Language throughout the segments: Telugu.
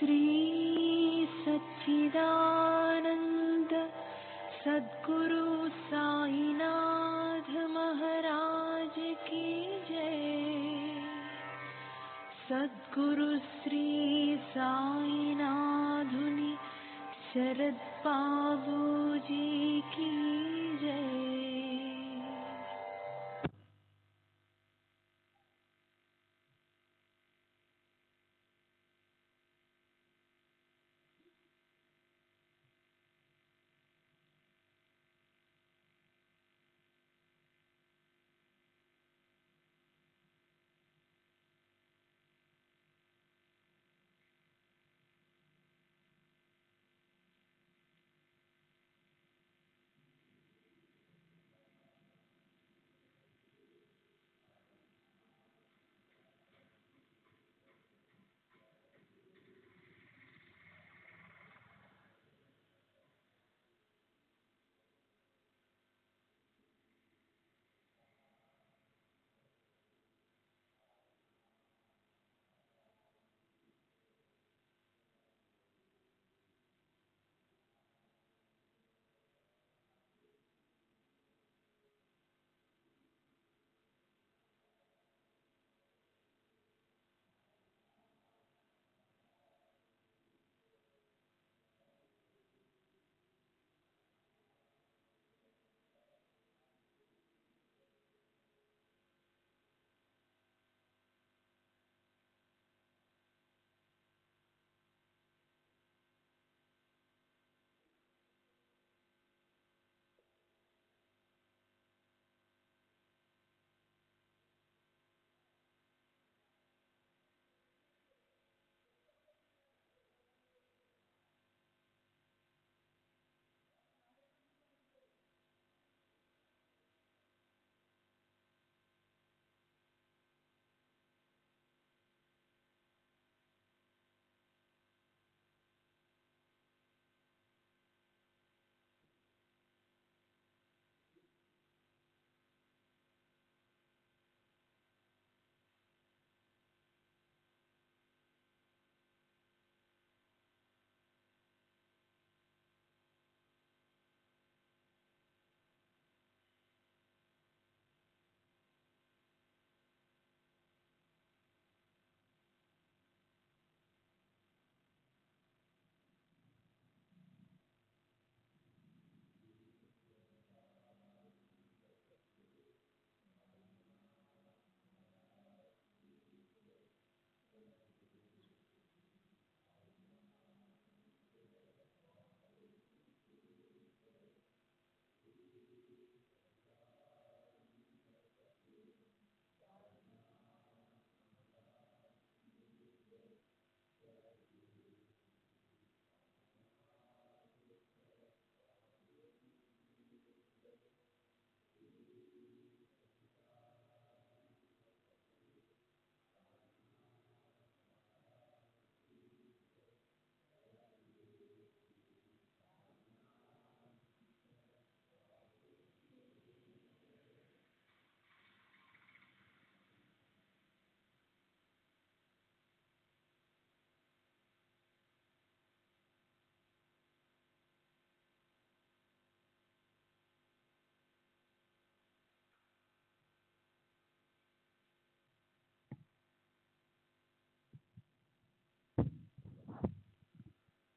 श्री सच्चिदानंद सद्गुरु साईनाथ महाराज की जय। सद्गुरु श्री साईनाथुनि शरद बाबूजी की जय।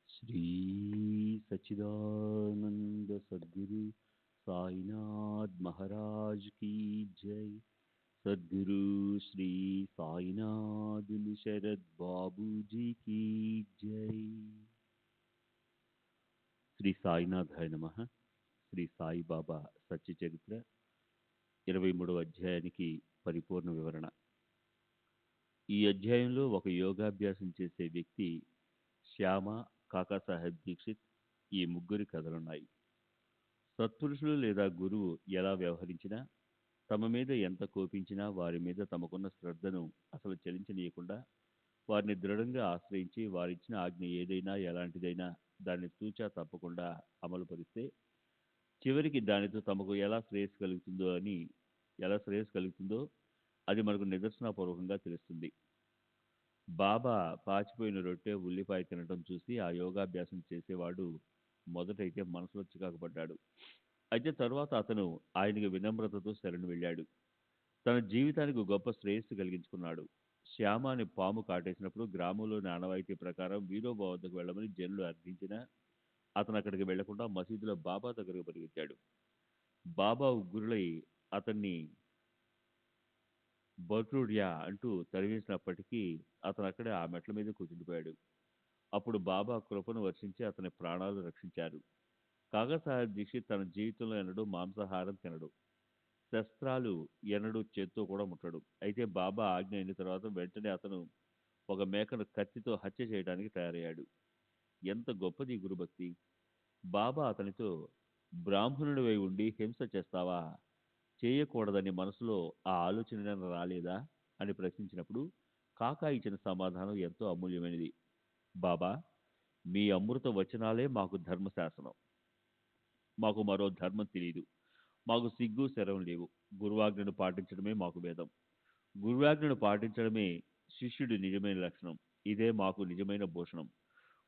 श्री सच्चिदानंद सद्गुरु साईनाथ महाराज की जय। सद्गुरु श्री साईनाथ शरद बाबू जी की जय। శ్రీ సాయినాథాయ నమః. శ్రీ సాయిబాబా సత్య చరిత్ర 23వ అధ్యాయానికి పరిపూర్ణ వివరణ. ఈ అధ్యాయంలో ఒక యోగాభ్యాసం చేసే వ్యక్తి శ్యామ, కాకాసాహెబ్ దీక్షిత్ ఈ ముగ్గురి కథలున్నాయి. సత్పురుషులు లేదా గురువు ఎలా వ్యవహరించినా, తమ మీద ఎంత కోపించినా వారి మీద తమకున్న శ్రద్ధను అసలు చలించనీయకుండా వారిని దృఢంగా ఆశ్రయించి వారిచ్చిన ఆజ్ఞ ఏదైనా ఎలాంటిదైనా దాన్ని తూచా తప్పకుండా అమలుపరిస్తే చివరికి దానితో తమకు ఎలా శ్రేయస్సు కలుగుతుందో అది మనకు నిదర్శనపూర్వకంగా తెలుస్తుంది. బాబా పాచిపోయిన రొట్టె ఉల్లిపాయ తినడం చూసి ఆ యోగాభ్యాసం చేసేవాడు మొదటైతే మనసులో చికాకుపడ్డాడు. అయితే తరువాత అతను ఆయనకి వినమ్రతతో శరణు వెళ్ళాడు. తన జీవితానికి ఒక గొప్ప శ్రేయస్సు కలిగించుకున్నాడు. శ్యామ అని పాము కాటేసినప్పుడు గ్రామంలోని ఆనవాయితీ ప్రకారం వీరోబా వద్దకు వెళ్ళమని జనులు అర్థించినా అతను అక్కడికి వెళ్లకుండా మసీదులో బాబా దగ్గరకు పరిగెత్తాడు. బాబా ఉగ్రులై అతన్ని బర్ట్రుడ్యా అంటూ తరివేసినప్పటికీ అతను అక్కడే ఆ మెట్ల మీద కూర్చుండిపోయాడు. అప్పుడు బాబా కృపను వర్షించి అతని ప్రాణాలు రక్షించారు. కాగాసాహెబ్ దీక్షిత్ తన జీవితంలో ఎన్నడూ మాంసాహారం తినడు. శస్త్రాలు ఎన్నడూ చేత్తో కూడా ముట్టడు. అయితే బాబా ఆజ్ఞ అయిన తర్వాత వెంటనే అతను ఒక మేకను కత్తితో హత్య చేయడానికి తయారయ్యాడు. ఎంత గొప్పది ఈ గురుభక్తి! బాబా అతనితో బ్రాహ్మణుడివై ఉండి హింస చేస్తావా? చేయకూడదని మనసులో ఆ ఆలోచన రాలేదా అని ప్రశ్నించినప్పుడు కాకా ఇచ్చిన సమాధానం ఎంతో అమూల్యమైనది. బాబా, మీ అమృత వచనాలే మాకు ధర్మశాసనం. మాకు మరో ధర్మం తెలియదు. మాకు సిగ్గు శరం లేవు. గురువాజ్ఞను పాటించడమే మాకు వేదం. గురువాజ్ఞను పాటించడమే శిష్యుడి నిజమైన లక్షణం. ఇదే మాకు నిజమైన భూషణం.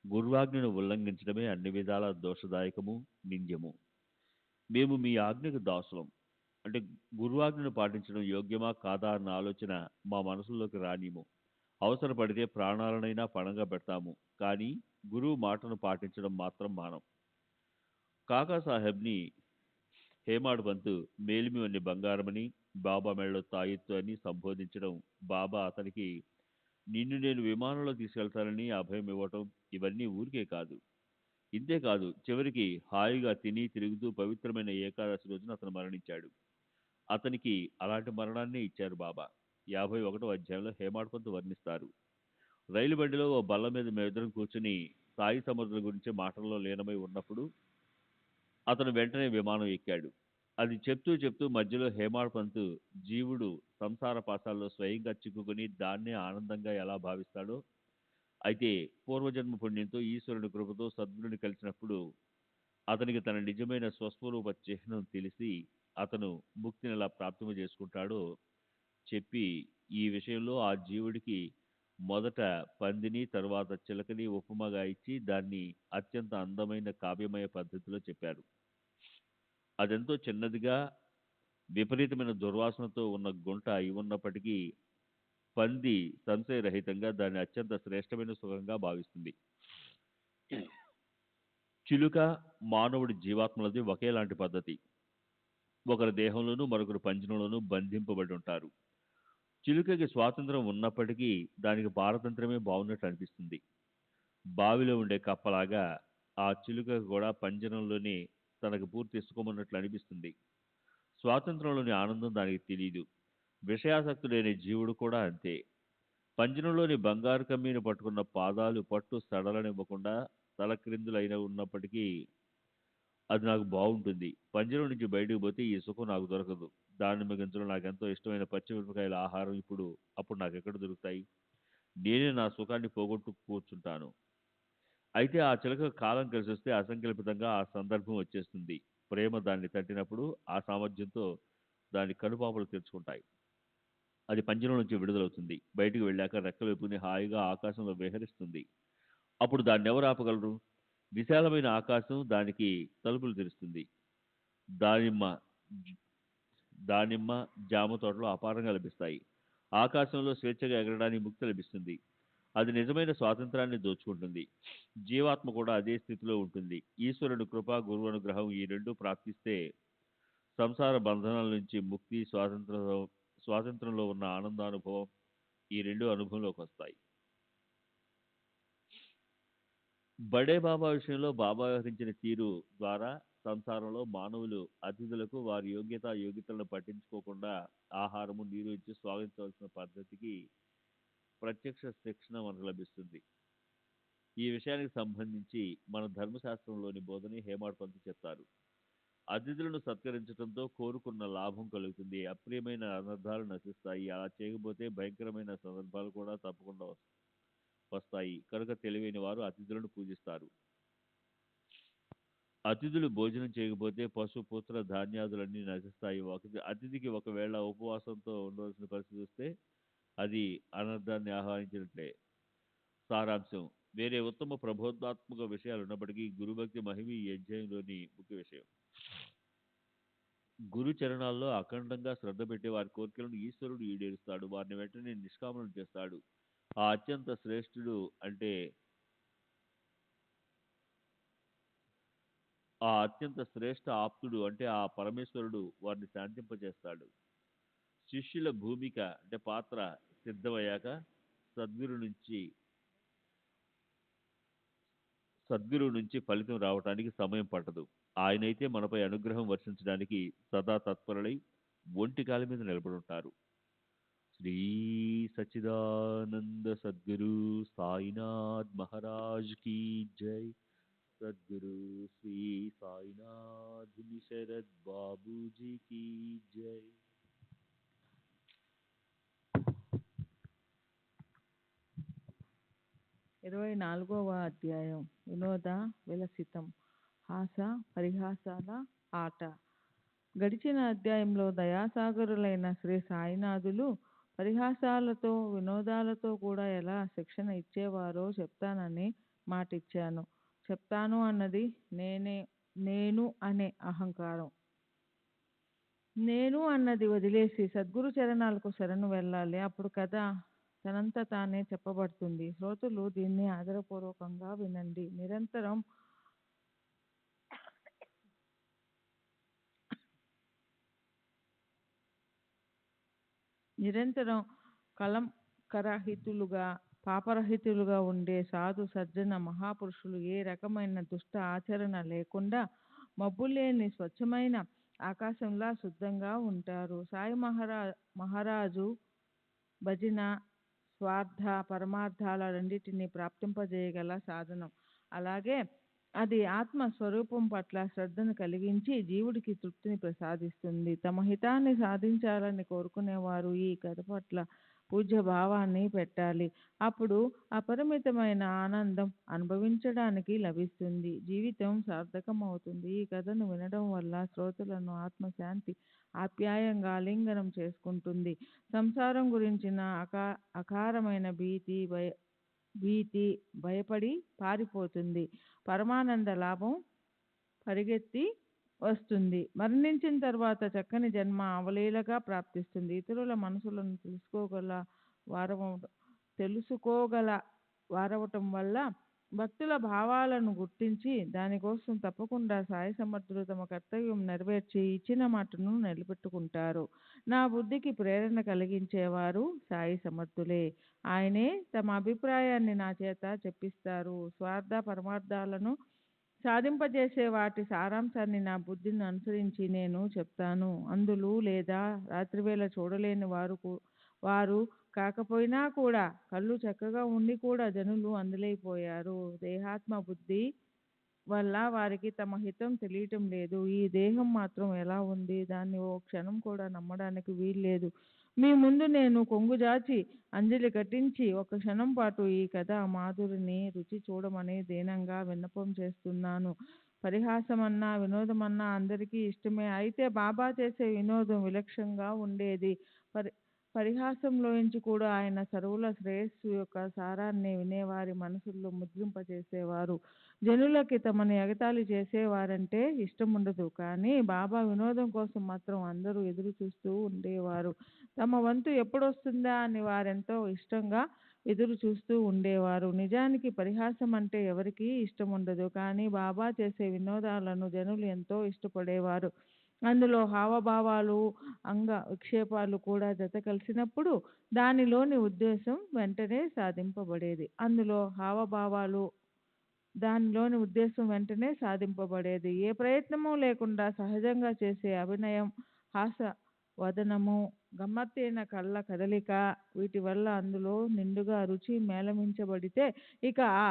గురువాజ్ఞను ఉల్లంఘించడమే అన్ని విధాల దోషదాయకము, నింద్యము. మేము మీ ఆజ్ఞకు దాసులం. అంటే గురువాజ్ఞను పాటించడం యోగ్యమా కాదా అన్న ఆలోచన మా మనసుల్లోకి రానిము. అవసరపడితే ప్రాణాలనైనా పణంగా పెడతాము. కానీ గురువు మాటను పాటించడం మాత్రం మానం. కాకాసాహెబ్ని హేమాడ్ పంత్ మేలిమి అన్ని బంగారమని, బాబా మెడలో తాయెత్తు అని సంబోధించడం, బాబా అతనికి నిన్ను నేను విమానంలో తీసుకెళ్తానని అభయం ఇవ్వటం ఇవన్నీ ఊరికే కాదు. ఇంతేకాదు చివరికి హాయిగా తిని తిరుగుతూ పవిత్రమైన ఏకాదశి రోజున అతను మరణించాడు. అతనికి అలాంటి మరణాన్నే ఇచ్చారు బాబా. 51వ అధ్యాయంలో హేమాడ్ పంత్ వర్ణిస్తారు. రైలు బండిలో ఓ బల్ల మీద మేమిద్దరం కూర్చుని సాయి సమర్థుల గురించి మాటల్లో లీనమై ఉన్నప్పుడు అతను వెంటనే విమానం ఎక్కాడు. అది చెప్తూ చెప్తూ మధ్యలో హేమాడ్ పంత్ జీవుడు సంసార పాశాల్లో స్వయంగా చిక్కుకుని దాన్నే ఆనందంగా ఎలా భావిస్తాడో, అయితే పూర్వజన్మ పుణ్యంతో ఈశ్వరుని కృపతో సద్గురుని కలిసినప్పుడు అతనికి తన నిజమైన స్వస్వరూప చిహ్నం తెలిసి అతను ముక్తిని ఎలా ప్రాప్తము చేసుకుంటాడో చెప్పి ఈ విషయంలో ఆ జీవుడికి మొదట పందిని తరువాత చిలకని ఉపమగా ఇచ్చి దాన్ని అత్యంత అందమైన కావ్యమయ పద్ధతిలో చెప్పారు. అదెంతో చిన్నదిగా విపరీతమైన దుర్వాసనతో ఉన్న గుంట అయి ఉన్నప్పటికీ పంది సంశయరహితంగా దాన్ని అత్యంత శ్రేష్టమైన సుఖంగా భావిస్తుంది. చిలుక మానవుడి జీవాత్మలది ఒకేలాంటి పద్ధతి. ఒకరి దేహంలోనూ మరొకరు పంజరంలోనూ బంధింపబడి ఉంటారు. చిలుకకి స్వాతంత్రం ఉన్నప్పటికీ దానికి పారతంత్రమే బాగున్నట్టు అనిపిస్తుంది. బావిలో ఉండే కప్పలాగా ఆ చిలుక కూడా పంజరంలోనే తనకు పూర్తి సుఖమున్నట్లు అనిపిస్తుంది. స్వాతంత్రంలోని ఆనందం దానికి తెలియదు. విషయాసక్తుడైన జీవుడు కూడా అంతే. పంజరంలోని బంగారు కమ్మీని పట్టుకున్న పాదాలు పట్టు సడలనివ్వకుండా తలక్రిందులైన ఉన్నప్పటికీ అది నాకు బాగుంటుంది. పంజరం నుంచి బయటకు పోతే ఈ సుఖం నాకు దొరకదు. దానిమ్మ గింజలు నాకెంతో ఇష్టమైన పచ్చిమిరపకాయల ఆహారం అప్పుడు నాకెక్కడ దొరుకుతాయి? నేనే నా సుఖాన్ని పోగొట్టు కూర్చుంటాను. అయితే ఆ చిలక కాలం కలిసొస్తే అసంకల్పితంగా ఆ సందర్భం వచ్చేస్తుంది. ప్రేమ దాన్ని తట్టినప్పుడు ఆ సామర్థ్యంతో దాని కనుపాపలు తెరుచుకుంటాయి. అది పంజరం నుంచి విడుదలవుతుంది. బయటికి వెళ్ళాక రెక్కలు విప్పుకుని హాయిగా ఆకాశంలో విహరిస్తుంది. అప్పుడు దాన్నెవరు ఆపగలరు? విశాలమైన ఆకాశం దానికి తలుపులు తెరుస్తుంది. దానిమ్మ దానిమ్మ, జామ తోటలు అపారంగా లభిస్తాయి. ఆకాశంలో స్వేచ్ఛగా ఎగరడానికి ముక్తి లభిస్తుంది. అది నిజమైన స్వాతంత్రాన్ని దోచుకుంటుంది. జీవాత్మ కూడా అదే స్థితిలో ఉంటుంది. ఈశ్వరుని కృప, గురువు అనుగ్రహం ఈ రెండు ప్రాప్తిస్తే సంసార బంధనాల నుంచి ముక్తి, స్వాతంత్రంలో ఉన్న ఆనందానుభవం ఈ రెండు అనుభవంలోకి వస్తాయి. బడే బాబా విషయంలో బాబా వ్యవహరించిన తీరు ద్వారా సంసారంలో మానవులు అతిథులకు వారి యోగ్యతలను పట్టించుకోకుండా ఆహారము, నీరు ఇచ్చి స్వాగతించవలసిన పద్ధతికి ప్రత్యక్ష శిక్షణ మనకు లభిస్తుంది. ఈ విషయానికి సంబంధించి మన ధర్మశాస్త్రంలోని బోధని హేమాడ్ పంత్ చెప్తారు. అతిథులను సత్కరించడంతో కోరుకున్న లాభం కలుగుతుంది. అప్రియమైన అనర్థాలు నశిస్తాయి. అలా చేయకపోతే భయంకరమైన సందర్భాలు కూడా తప్పకుండా వస్తాయి. కనుక తెలివైన వారు అతిథులను పూజిస్తారు. అతిథులు భోజనం చేయకపోతే పశు పుత్ర ధాన్యాదులన్నీ నశిస్తాయి. అతిథికి ఒకవేళ ఉపవాసంతో ఉండవలసిన పరిస్థితి వస్తే అది అనర్థాన్ని ఆహ్వానించినట్లే. సారాంశం. వేరే ఉత్తమ ప్రబోధాత్మక విషయాలు ఉన్నప్పటికీ గురుభక్తి మహిమ ఈ అధ్యాయంలోని ముఖ్య విషయం. గురు చరణాల్లో అఖండంగా శ్రద్ధ పెట్టే వారి కోరికలను ఈశ్వరుడు ఈడేరుస్తాడు. వారిని వెంటనే నిష్కామనం చేస్తాడు. ఆ అత్యంత శ్రేష్ఠుడు అంటే ఆ అత్యంత శ్రేష్ఠ ఆప్తుడు అంటే ఆ పరమేశ్వరుడు వారిని శాంతింపజేస్తాడు. శిష్యుల భూమిక అంటే పాత్ర సిద్ధమయ్యాక సద్గురువు నుంచి ఫలితం రావటానికి సమయం పట్టదు. ఆయనైతే మనపై అనుగ్రహం వర్షించడానికి సదా తత్పరులై ఒంటి కాలి మీద నిలబడి ఉంటారు. శ్రీ సచ్చిదానంద సద్గురు సాయినాథ్ మహారాజ్ కీ జై. సద్గురు శ్రీ సాయినాథ్ శరద్ బాబూజీ కీ జై. 24వ అధ్యాయం వినోద విలసితం హాస పరిహాసాల ఆట. గడిచిన అధ్యాయంలో దయాసాగరులైన శ్రీ సాయినాథులు పరిహాసాలతో వినోదాలతో కూడా ఎలా శిక్షణ ఇచ్చేవారో చెప్తానని మాటిచ్చాను. చెప్తాను అన్నది నేను అనే అహంకారం. నేను అన్నది వదిలేసి సద్గురు చరణాలకు శరణు వెళ్ళాలి. అప్పుడు కథ తనంత తానే చెప్పబడుతుంది. శ్రోతలు దీన్ని ఆదరపూర్వకంగా వినండి. నిరంతరం కలంకరహితులుగా పాపరహితులుగా ఉండే సాధు సజ్జన మహాపురుషులు ఏ రకమైన దుష్ట ఆచరణ లేకుండా మబ్బులేని స్వచ్ఛమైన ఆకాశంలా శుద్ధంగా ఉంటారు. సాయి మహారాజు భజన స్వార్థ పరమార్థాల రెండింటినీ ప్రాప్తింపజేయగల సాధనం. అలాగే అది ఆత్మ స్వరూపం పట్ల శ్రద్ధను కలిగించి జీవుడికి తృప్తిని ప్రసాదిస్తుంది. తమ హితాన్ని సాధించాలని కోరుకునేవారు ఈ కథ పట్ల పూజ్య భావాన్ని పెట్టాలి. అప్పుడు అపరిమితమైన ఆనందం అనుభవించడానికి లభిస్తుంది. జీవితం సార్థకమవుతుంది. ఈ కథను వినడం వల్ల శ్రోతలను ఆత్మశాంతి ఆప్యాయంగా ఆలింగనం చేసుకుంటుంది. సంసారం గురించిన అకారమైన భీతి భయపడి పారిపోతుంది. పరమానంద లాభం పరిగెత్తి వస్తుంది. మరణించిన తర్వాత చక్కని జన్మ అవలీలగా ప్రాప్తిస్తుంది. ఇతరుల మనసులను తెలుసుకోగల వారవటం వల్ల భక్తుల భావాలను గుర్తించి దానికోసం తప్పకుండా సాయి సమర్థులు తమ కర్తవ్యం నెరవేర్చి ఇచ్చిన మాటను నిలబెట్టుకుంటారు. నా బుద్ధికి ప్రేరణ కలిగించేవారు సాయి సమర్థులే. ఆయనే తమ అభిప్రాయాన్ని నా చేత చెప్పిస్తారు. స్వార్థ పరమార్థాలను సాధింపజేసే వాటి సారాంశాన్ని నా బుద్ధిని అనుసరించి నేను చెప్తాను. అందులు లేదా రాత్రివేళ చూడలేని వారు కాకపోయినా కూడా కళ్ళు చక్కగా ఉండి కూడా జనులు అందులైపోయారు. దేహాత్మ బుద్ధి వల్ల వారికి తమ హితం తెలియటం లేదు. ఈ దేహం మాత్రం ఎలా ఉంది, దాన్ని ఓ క్షణం కూడా నమ్మడానికి వీల్లేదు. మీ ముందు నేను కొంగుజాచి అంజలి ఘటించి ఒక క్షణం పాటు ఈ కథ మాధురిని రుచి చూడమని దీనంగా విన్నపం చేస్తున్నాను. పరిహాసమన్నా వినోదమన్నా అందరికీ ఇష్టమే. అయితే బాబా చేసే వినోదం విలక్షణంగా ఉండేది. పరిహాసంలోంచి కూడా ఆయన సర్వుల శ్రేయస్సు యొక్క సారాన్ని వినేవారి మనసుల్లో ముద్రింపచేసేవారు. జనులకి తమని ఎగతాళి చేసేవారంటే ఇష్టం ఉండదు. కానీ బాబా వినోదం కోసం మాత్రం అందరూ ఎదురు చూస్తూ ఉండేవారు. తమ వంతు ఎప్పుడొస్తుందా అని వారెంతో ఇష్టంగా ఎదురు చూస్తూ ఉండేవారు. నిజానికి పరిహాసం అంటే ఎవరికీ ఇష్టం ఉండదు. కానీ బాబా చేసే వినోదాలను జనులు ఎంతో ఇష్టపడేవారు. అందులో హావభావాలు అంగ విక్షేపాలు కూడా జత కలిసినప్పుడు దానిలోని ఉద్దేశం వెంటనే సాధింపబడేది. ఏ ప్రయత్నమూ లేకుండా సహజంగా చేసే అభినయం, హాస వదనము, గమ్మత్తైన కళ్ళ కదలిక, వీటి వల్ల అందులో నిండుగా రుచి మేళవించబడితే ఇక ఆ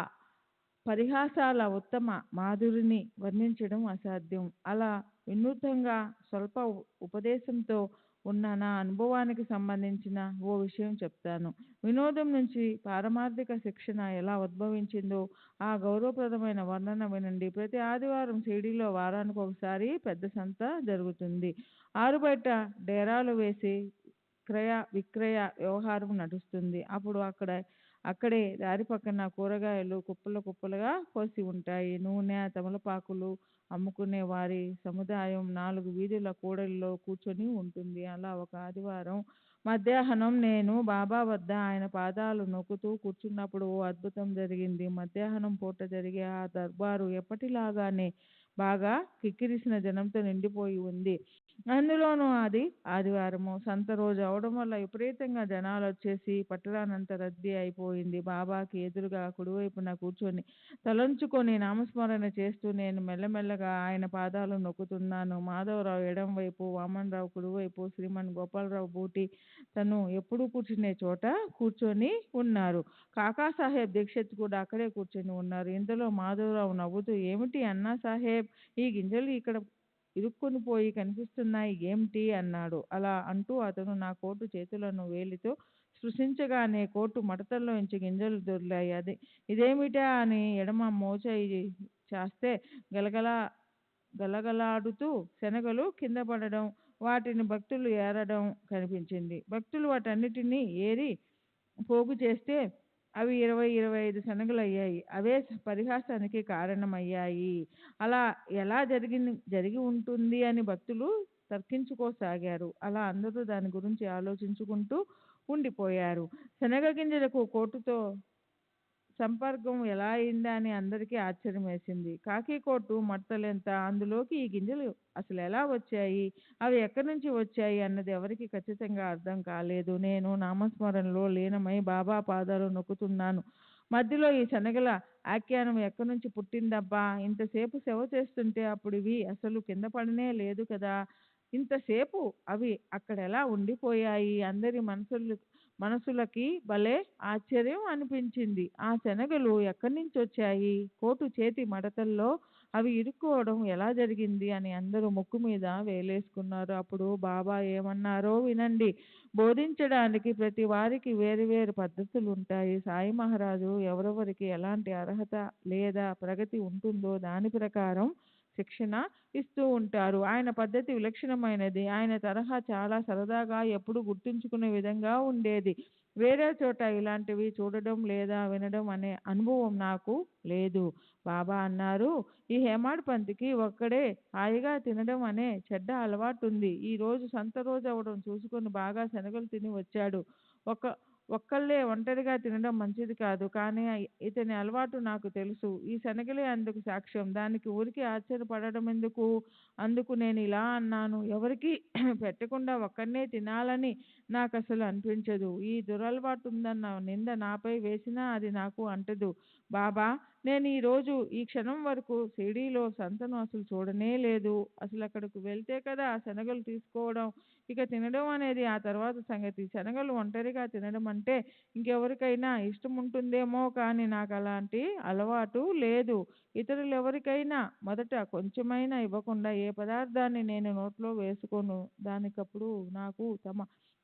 పరిహాసాల ఉత్తమ మాధురిని వర్ణించడం అసాధ్యం. అలా వినూత్నంగా స్వల్ప ఉపదేశంతో ఉన్న నా అనుభవానికి సంబంధించిన ఓ విషయం చెప్తాను. వినోదం నుంచి పారమార్థిక శిక్షణ ఎలా ఉద్భవించిందో ఆ గౌరవప్రదమైన వర్ణన వినండి. ప్రతి ఆదివారం షిరిడీలో వారానికి ఒకసారి పెద్ద సంత జరుగుతుంది. ఆరుబయట డేరాలు వేసి క్రయ విక్రయ వ్యవహారం నడుస్తుంది. అప్పుడు అక్కడ అక్కడే దారి పక్కన కూరగాయలు కుప్పలు కుప్పలుగా పోసి ఉంటాయి. నూనె, తమలపాకులు అమ్ముకునే వారి సముదాయం 4 వీధుల కూడలిలో కూర్చొని ఉంటుంది. అలా ఒక ఆదివారం మధ్యాహ్నం నేను బాబా వద్ద ఆయన పాదాలు నొక్కుతూ కూర్చున్నప్పుడు ఓ అద్భుతం జరిగింది. మధ్యాహ్నం పూట జరిగే ఆ దర్బారు ఎప్పటిలాగానే బాగా కిక్కిరిసిన జనంతో నిండిపోయి ఉంది. అందులోనూ అది ఆదివారము, సంత రోజు అవడం వల్ల విపరీతంగా జనాలు వచ్చేసి పట్టరానంత రద్దీ అయిపోయింది. బాబాకి ఎదురుగా కుడివైపున కూర్చొని తలంచుకొని నామస్మరణ చేస్తూ నేను మెల్లమెల్లగా ఆయన పాదాలు నొక్కుతున్నాను. మాధవరావు ఎడం వైపు, వామనరావు కుడివైపు, శ్రీమన్ గోపాలరావు బూటి తను ఎప్పుడూ కూర్చునే చోట కూర్చొని ఉన్నారు. కాకాసాహెబ్ దీక్షిత్ కూడా అక్కడే కూర్చొని ఉన్నారు. ఇంతలో మాధవరావు నవ్వుతూ, ఏమిటి అన్నా సాహెబ్, ఈ గింజలు ఇక్కడ ఇరుక్కుని పోయి కనిపిస్తున్నాయి ఏమిటి అన్నాడు. అలా అంటూ అతను నా కోటు చేతులను వేలితో స్పృశించగానే కోటు మడతల్లోంచి గింజలు దొర్లాయి. ఇదేమిటా అని ఎడమ మోచేయి చాస్తే గలగలాడుతూ శనగలు కింద పడడం, వాటిని భక్తులు ఏరడం కనిపించింది. భక్తులు వాటన్నిటినీ ఏరి పోగు చేస్తే అవి 20-25 శనగలు అయ్యాయి. అవే పరిహాసానికి కారణమయ్యాయి. అలా ఎలా జరిగి ఉంటుంది అని భక్తులు తర్కించుకోసాగారు. అలా అందరూ దాని గురించి ఆలోచించుకుంటూ ఉండిపోయారు. శనగ గింజలకు కోటుతో సంపర్కం ఎలా అయిందా అని అందరికీ ఆశ్చర్యం వేసింది. కాకి కోటు మడతలెంత, అందులోకి ఈ గింజలు అసలు ఎలా వచ్చాయి, అవి ఎక్కడి నుంచి వచ్చాయి అన్నది ఎవరికి ఖచ్చితంగా అర్థం కాలేదు. నేను నామస్మరణలో లీనమై బాబా పాదాలు నొక్కుతున్నాను. మధ్యలో ఈ శనగల ఆఖ్యానం ఎక్కడి నుంచి పుట్టిందబ్బా, ఇంతసేపు సేవ చేస్తుంటే అప్పుడు ఇవి అసలు కింద పడనే లేదు కదా, ఇంతసేపు అవి అక్కడ ఎలా ఉండిపోయాయి? అందరి మనసులకి భలే ఆశ్చర్యం అనిపించింది. ఆ శనగలు ఎక్కడి నుంచి వచ్చాయి, కోటు చేతి మడతల్లో అవి ఇరుక్కోవడం ఎలా జరిగింది అని అందరూ ముక్కు మీద వేలేసుకున్నారు. అప్పుడు బాబా ఏమన్నారో వినండి. బోధించడానికి ప్రతి వారికి వేరు వేరు పద్ధతులు ఉంటాయి. సాయి మహారాజు ఎవరెవరికి ఎలాంటి అర్హత లేదా ప్రగతి ఉంటుందో దాని ప్రకారం శిక్షణ ఇస్తూ ఉంటారు. ఆయన పద్ధతి విలక్షణమైనది. ఆయన తరహా చాలా సరదాగా ఎప్పుడు గుర్తుంచుకునే విధంగా ఉండేది. వేరే చోట ఇలాంటివి చూడడం లేదా వినడం అనే అనుభవం నాకు లేదు. బాబా అన్నారు, ఈ హేమాడ్ పంత్కి ఒక్కడే హాయిగా తినడం అనే చెడ్డ అలవాటుంది. ఈ రోజు సంత రోజు అవడం చూసుకొని బాగా శనగలు తిని వచ్చాడు. ఒక్కళ్ళే ఒంటరిగా తినడం మంచిది కాదు. కానీ ఇతని అలవాటు నాకు తెలుసు. ఈ శనగలే అందుకు సాక్ష్యం. దానికి ఊరికి ఆశ్చర్యపడడం ఎందుకు? అందుకు నేను ఇలా అన్నాను, ఎవరికి పెట్టకుండా ఒక్కనే తినాలని నాకు అసలు అనిపించదు. ఈ దురలవాటు ఉందన్న నింద నాపై వేసినా అది నాకు అంటదు. బాబా, నేను ఈరోజు ఈ క్షణం వరకు షిరిడీలో సంతను అసలు చూడనే లేదు. అసలు అక్కడికి వెళ్తే కదా శనగలు తీసుకోవడం, ఇక తినడం అనేది ఆ తర్వాత సంగతి. శనగలు ఒంటరిగా తినడం అంటే ఇంకెవరికైనా ఇష్టం ఉంటుందేమో, కానీ నాకు అలాంటి అలవాటు లేదు. ఇతరులు ఎవరికైనా మొదట కొంచెమైనా ఇవ్వకుండా ఏ పదార్థాన్ని నేను నోట్లో వేసుకోను. దానికప్పుడు నాకు తమ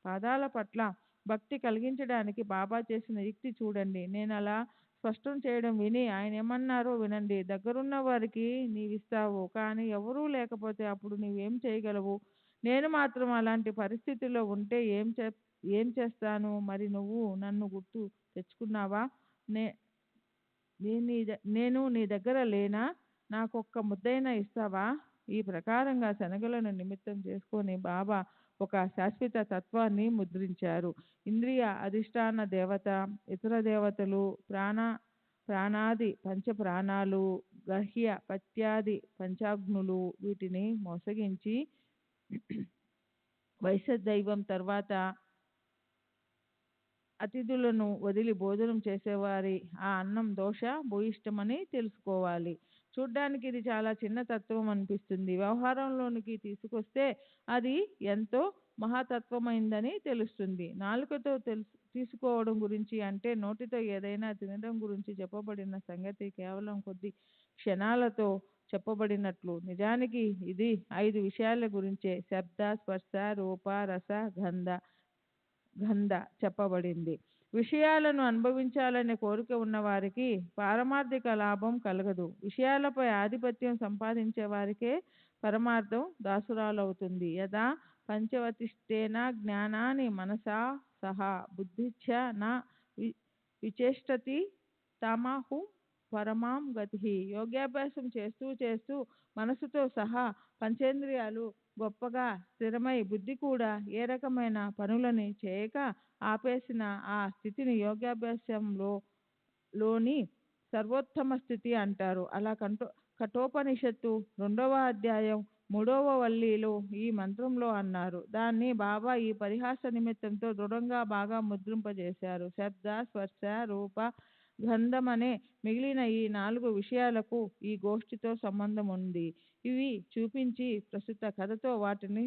పాదాల పట్ల భక్తి కలిగించడానికి బాబా చేసిన యుక్తి చూడండి. నేను అలా స్పష్టం చేయడం విని ఆయన ఏమన్నారో వినండి. దగ్గరున్న వారికి నీవిస్తావు, కానీ ఎవరూ లేకపోతే అప్పుడు నువ్వేం చేయగలవు? నేను మాత్రం అలాంటి పరిస్థితిలో ఉంటే ఏం చేస్తాను? మరి నువ్వు నన్ను గుర్తు తెచ్చుకున్నావా? నేను నీ దగ్గర లేనా? నాకొక్క ముద్దైనా ఇస్తావా? ఈ ప్రకారంగా శనగలను నిమిత్తం చేసుకొని బాబా ఒక శాశ్వత తత్వాన్ని ముద్రించారు. ఇంద్రియ అధిష్టాన దేవత, ఇతర దేవతలు, ప్రాణాది పంచప్రాణాలు, గహ్య పత్యాది పంచాగ్నులు, వీటిని మోసగించి వైశ్యదైవం తర్వాత అతిథులను వదిలి భోజనం చేసేవారి ఆ అన్నం దోష భూయిష్టమని తెలుసుకోవాలి. చూడ్డానికి ఇది చాలా చిన్న తత్వం అనిపిస్తుంది. వ్యవహారంలోనికి తీసుకొస్తే అది ఎంతో మహాతత్వమైందని తెలుస్తుంది. నాలుకతో తీసుకోవడం గురించి అంటే నోటితో ఏదైనా తినడం గురించి చెప్పబడిన సంగతి కేవలం కొద్ది క్షణాలతో చెప్పబడినట్లు. నిజానికి ఇది 5 విషయాల గురించే, శబ్ద, స్పర్శ, రూప, రస, గంధ చెప్పబడింది. విషయాలను అనుభవించాలనే కోరిక ఉన్న వారికి పారమార్థిక లాభం కలగదు. విషయాలపై ఆధిపత్యం సంపాదించే వారికే పరమార్థం దాసురాలవుతుంది. యదా పంచవతిష్టేన జ్ఞానాన్ని మనసా సహా బుద్ధిచ్చ నా విచేష్టతి తమాహు పరమాం గతి. యోగాభ్యాసం చేస్తూ చేస్తూ మనసుతో సహా పంచేంద్రియాలు గొప్పగా స్థిరమై బుద్ధి కూడా ఏ రకమైన పనులని చేయక ఆపేసిన ఆ స్థితిని లోని సర్వోత్తమ స్థితి అంటారు. అలా కఠోపనిషత్తు 2వ అధ్యాయం 3వ వల్లిలో ఈ మంత్రంలో అన్నారు. దాన్ని బాబా ఈ పరిహాస నిమిత్తంతో దృఢంగా బాగా ముద్రింపజేశారు. శబ్ద, స్పర్శ, రూప, గంధం అనే మిగిలిన ఈ 4 విషయాలకు ఈ గోష్ఠితో సంబంధం ఉంది. ఇవి చూపించి ప్రస్తుత కథతో వాటిని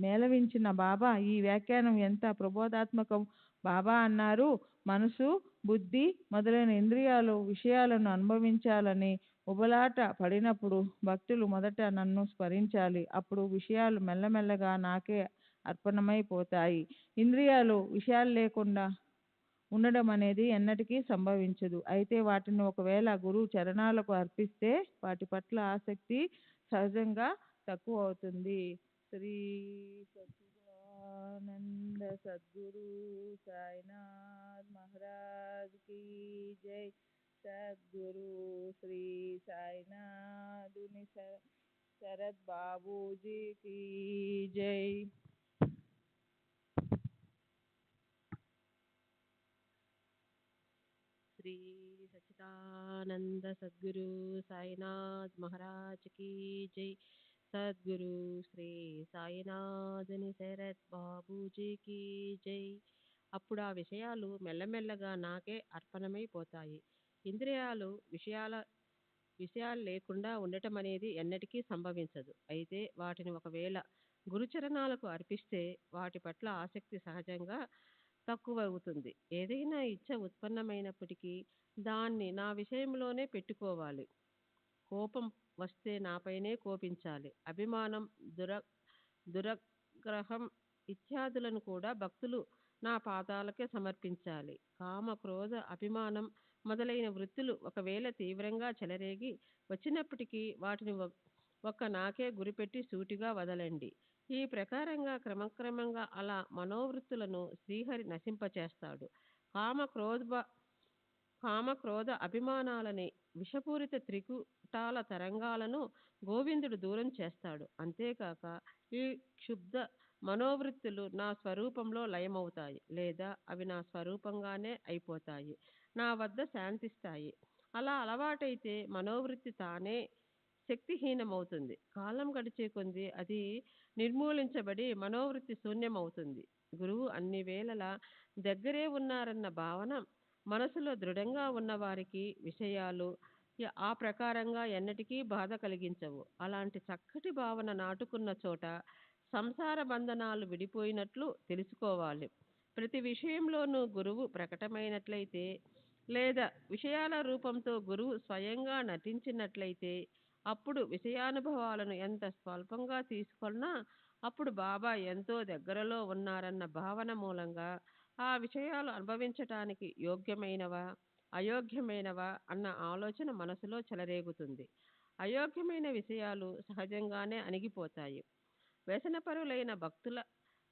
మేళవించిన బాబా ఈ వ్యాఖ్యానం ఎంత ప్రబోధాత్మకం. బాబా అన్నారు, మనసు, బుద్ధి మొదలైన ఇంద్రియాలు విషయాలను అనుభవించాలని ఉబలాట పడినప్పుడు భక్తులు మొదట నన్ను స్మరించాలి. అప్పుడు విషయాలు మెల్లమెల్లగా నాకే అర్పణమైపోతాయి. ఇంద్రియాలు విషయాలు లేకుండా ఉండడం అనేది ఎన్నటికీ సంభవించదు. అయితే వాటిని ఒకవేళ గురువు చరణాలకు అర్పిస్తే వాటి పట్ల ఆసక్తి సహజంగా తక్కువ అవుతుంది. శ్రీ సచ్చిదానంద సద్గురు సాయినాథ్ మహారాజ్ की जय. सद्गुरु श्री साईनाथ शरद बाबू जी की जय. శ్రీ సచ్చిదానంద సద్గురు సాయినాథ్ మహారాజ్ की जय. సద్గురు శ్రీ సాయినాథుని శరత్ బాబూజీకి జై. అప్పుడు ఆ విషయాలు మెల్లమెల్లగా నాకే అర్పణమైపోతాయి. ఇంద్రియాలు విషయాలు లేకుండా ఉండటం అనేది ఎన్నటికీ సంభవించదు. అయితే వాటిని ఒకవేళ గురుచరణాలకు అర్పిస్తే వాటి పట్ల ఆసక్తి సహజంగా తక్కువ అవుతుంది. ఏదైనా ఇచ్చ ఉత్పన్నమైనప్పటికీ దాన్ని నా విషయంలోనే పెట్టుకోవాలి. కోపం వస్తే నాపైనే కోపించాలి. అభిమానం, దురగ్రహం ఇత్యాదులను కూడా భక్తులు నా పాదాలకే సమర్పించాలి. కామ, క్రోధ, అభిమానం మొదలైన వృత్తులు ఒకవేళ తీవ్రంగా చెలరేగి వచ్చినప్పటికీ వాటిని ఒక్క నాకే గురిపెట్టి సూటిగా వదలండి. ఈ ప్రకారంగా క్రమక్రమంగా అలా మనోవృత్తులను శ్రీహరి నశింపచేస్తాడు. కామ క్రోధ అభిమానాలని విషపూరిత త్రికుటాల తరంగాలను గోవిందుడు దూరం చేస్తాడు. అంతేకాక ఈ క్షుబ్ధ మనోవృత్తులు నా స్వరూపంలో లయమవుతాయి, లేదా అవి నా స్వరూపంగానే అయిపోతాయి, నా వద్ద శాంతిస్తాయి. అలా అలవాటైతే మనోవృత్తి తానే శక్తిహీనమవుతుంది. కాలం గడిచే కొద్దీ అది నిర్మూలించబడి మనోవృత్తి శూన్యమవుతుంది. గురువు అన్ని వేళలా దగ్గరే ఉన్నారన్న భావన మనసులో దృఢంగా ఉన్న వారికి విషయాలు ఆ ప్రకారంగా ఎన్నటికీ బాధ కలిగించవు. అలాంటి చక్కటి భావన నాటుకున్న చోట సంసార బంధనాలు విడిపోయినట్లు తెలుసుకోవాలి. ప్రతి విషయంలోనూ గురువు ప్రకటమైనట్లయితే, లేదా విషయాల రూపంతో గురువు స్వయంగా నటించినట్లయితే అప్పుడు విషయానుభవాలను ఎంత స్వల్పంగా తీసుకున్నా అప్పుడు బాబా ఎంతో దగ్గరలో ఉన్నారన్న భావన మూలంగా ఆ విషయాలు అనుభవించటానికి యోగ్యమైనవా అయోగ్యమైనవా అన్న ఆలోచన మనసులో చెలరేగుతుంది. అయోగ్యమైన విషయాలు సహజంగానే అణిగిపోతాయి. వ్యసనపరులైన భక్తుల